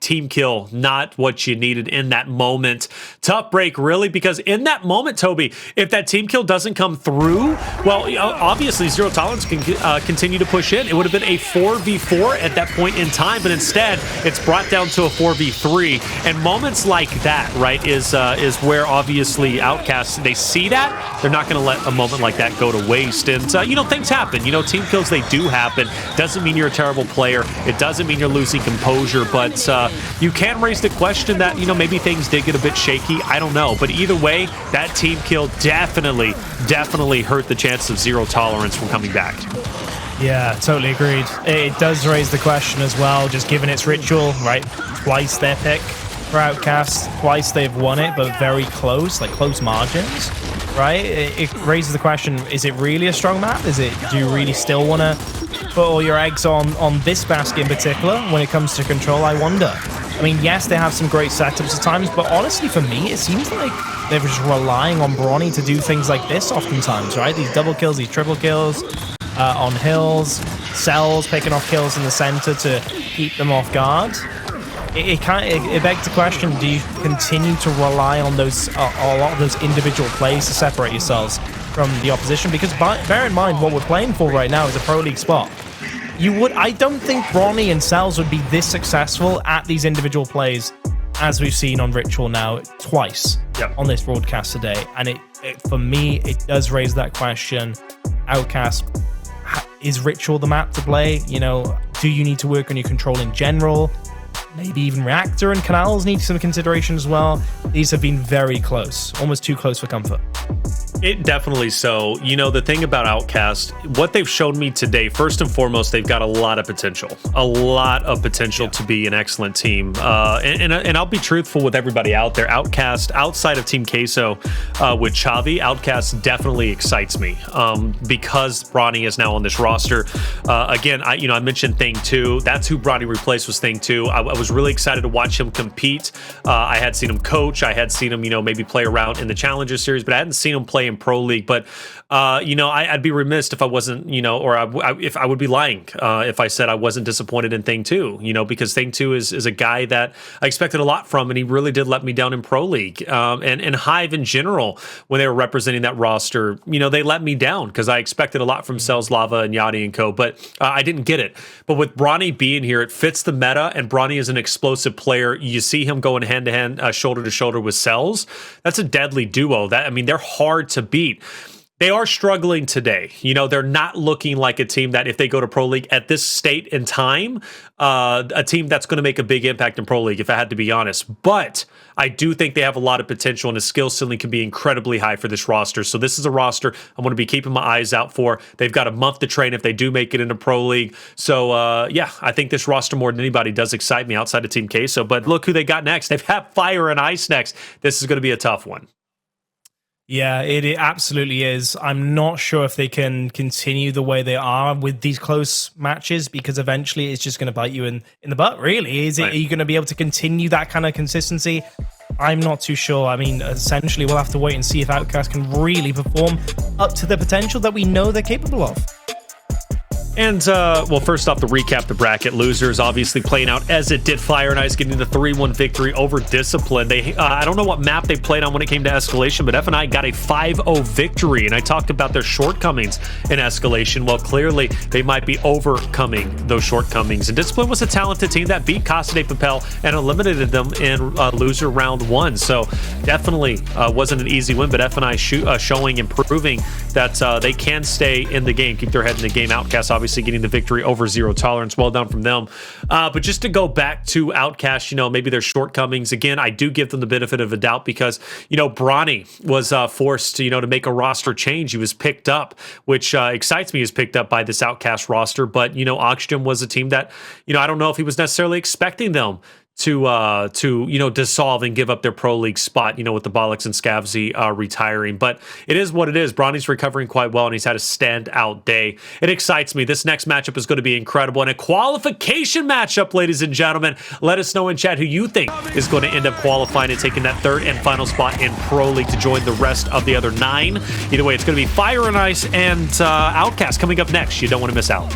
team kill, not what you needed in that moment. Tough break, really, because in that moment, Toby, if that team kill doesn't come through, well, obviously Zero Tolerance can continue to push in. It would have been a 4v4 at that point in time, but instead, it's brought down to a 4v3. And moments like that, right, is where obviously Outcasts, they see that, they're not going to let a moment like that go to waste. And, things happen. Team kills, they do happen. Doesn't mean you're a terrible player. It doesn't mean you're losing composure, but you can raise the question that, maybe things did get a bit shaky. I don't know. But either way, that team kill definitely hurt the chance of Zero Tolerance from coming back. Yeah, totally agreed. It does raise the question as well, just given its ritual, right? Twice their pick for Outcast, twice they've won it, but very close, like close margins, right? It raises the question, is it really a strong map? Do you really still want to put all your eggs on this basket in particular when it comes to control? I wonder. I mean, yes, they have some great setups at times, but honestly, for me, it seems like they're just relying on Bronny to do things like this oftentimes, right? These double kills, these triple kills on hills, Cellz picking off kills in the center to keep them off guard. It begs the question, do you continue to rely on those a lot of those individual plays to separate yourselves from the opposition? Because bear in mind, what we're playing for right now is a Pro League spot. I don't think Bronny and Cellz would be this successful at these individual plays as we've seen on Ritual now twice on this broadcast today. And for me, it does raise that question. Outcast, is Ritual the map to play? Do you need to work on your control in general? Maybe even Reactor and Canals need some consideration as well. These have been very close, almost too close for comfort. It definitely so. The thing about Outcast, what they've shown me today, first and foremost, they've got a lot of potential to be an excellent team. And I'll be truthful with everybody out there. Outcast, outside of Team Queso with Xavi, Outcast definitely excites me because Bronny is now on this roster. Again, I mentioned Thing 2. That's who Bronny replaced, was Thing 2. I was really excited to watch him compete. I had seen him coach. I had seen him, maybe play around in the Challenger Series, but I hadn't seen him play in Pro League. But I'd be remiss if I wasn't, if I would be lying if I said I wasn't disappointed in Thing 2, because Thing 2 is a guy that I expected a lot from, and he really did let me down in Pro League. And Hive in general, when they were representing that roster, they let me down because I expected a lot from Cellz, Lava, and Yachty and co, but I didn't get it. But with Bronny being here, it fits the meta, and Bronny is an explosive player. You see him going hand-to-hand, shoulder-to-shoulder with Cellz. That's a deadly duo. They're hard to beat. They are struggling today. They're not looking like a team that if they go to Pro League at this state and time, a team that's going to make a big impact in Pro League, if I had to be honest. But I do think they have a lot of potential, and the skill ceiling can be incredibly high for this roster. So this is a roster I'm going to be keeping my eyes out for. They've got a month to train if they do make it into Pro League. So, I think this roster more than anybody does excite me outside of Team Queso. But look who they got next. They've had Fire and Ice next. This is going to be a tough one. Yeah, it absolutely is. I'm not sure if they can continue the way they are with these close matches, because eventually it's just going to bite you in the butt, really. Are you going to be able to continue that kind of consistency? I'm not too sure. I mean, essentially, we'll have to wait and see if Outcast can really perform up to the potential that we know they're capable of. And, first off, to recap the bracket, losers obviously playing out as it did. Fire and Ice getting the 3-1 victory over Discipline. I don't know what map they played on when it came to Escalation, but F&I got a 5-0 victory, and I talked about their shortcomings in Escalation. Well, clearly, they might be overcoming those shortcomings. And Discipline was a talented team that beat Casa de Papel and eliminated them in loser round 1. So, definitely wasn't an easy win, but F&I showing and proving that they can stay in the game, keep their head in the game. Outcast obviously getting the victory over Zero Tolerance. Well done from them. But just to go back to Outcast, you know, maybe their shortcomings. Again, I do give them the benefit of a doubt because, you know, Bronny was forced to, you know, to make a roster change. He was picked up, which excites me. He was picked up by this Outcast roster. But, you know, Oxygen was a team that, you know, I don't know if he was necessarily expecting them to you know, dissolve and give up their pro league spot, you know, with the BODLEZ and Scavsy retiring. But it is what it is. Bronny's recovering quite well, and he's had a standout day. It excites me. This next matchup is going to be incredible, and a qualification matchup, ladies and gentlemen. Let us know in chat who you think is going to end up qualifying and taking that third and final spot in pro league to join the rest of the other 9. Either way, it's going to be Fire and Ice and Outcast coming up next. You don't want to miss out.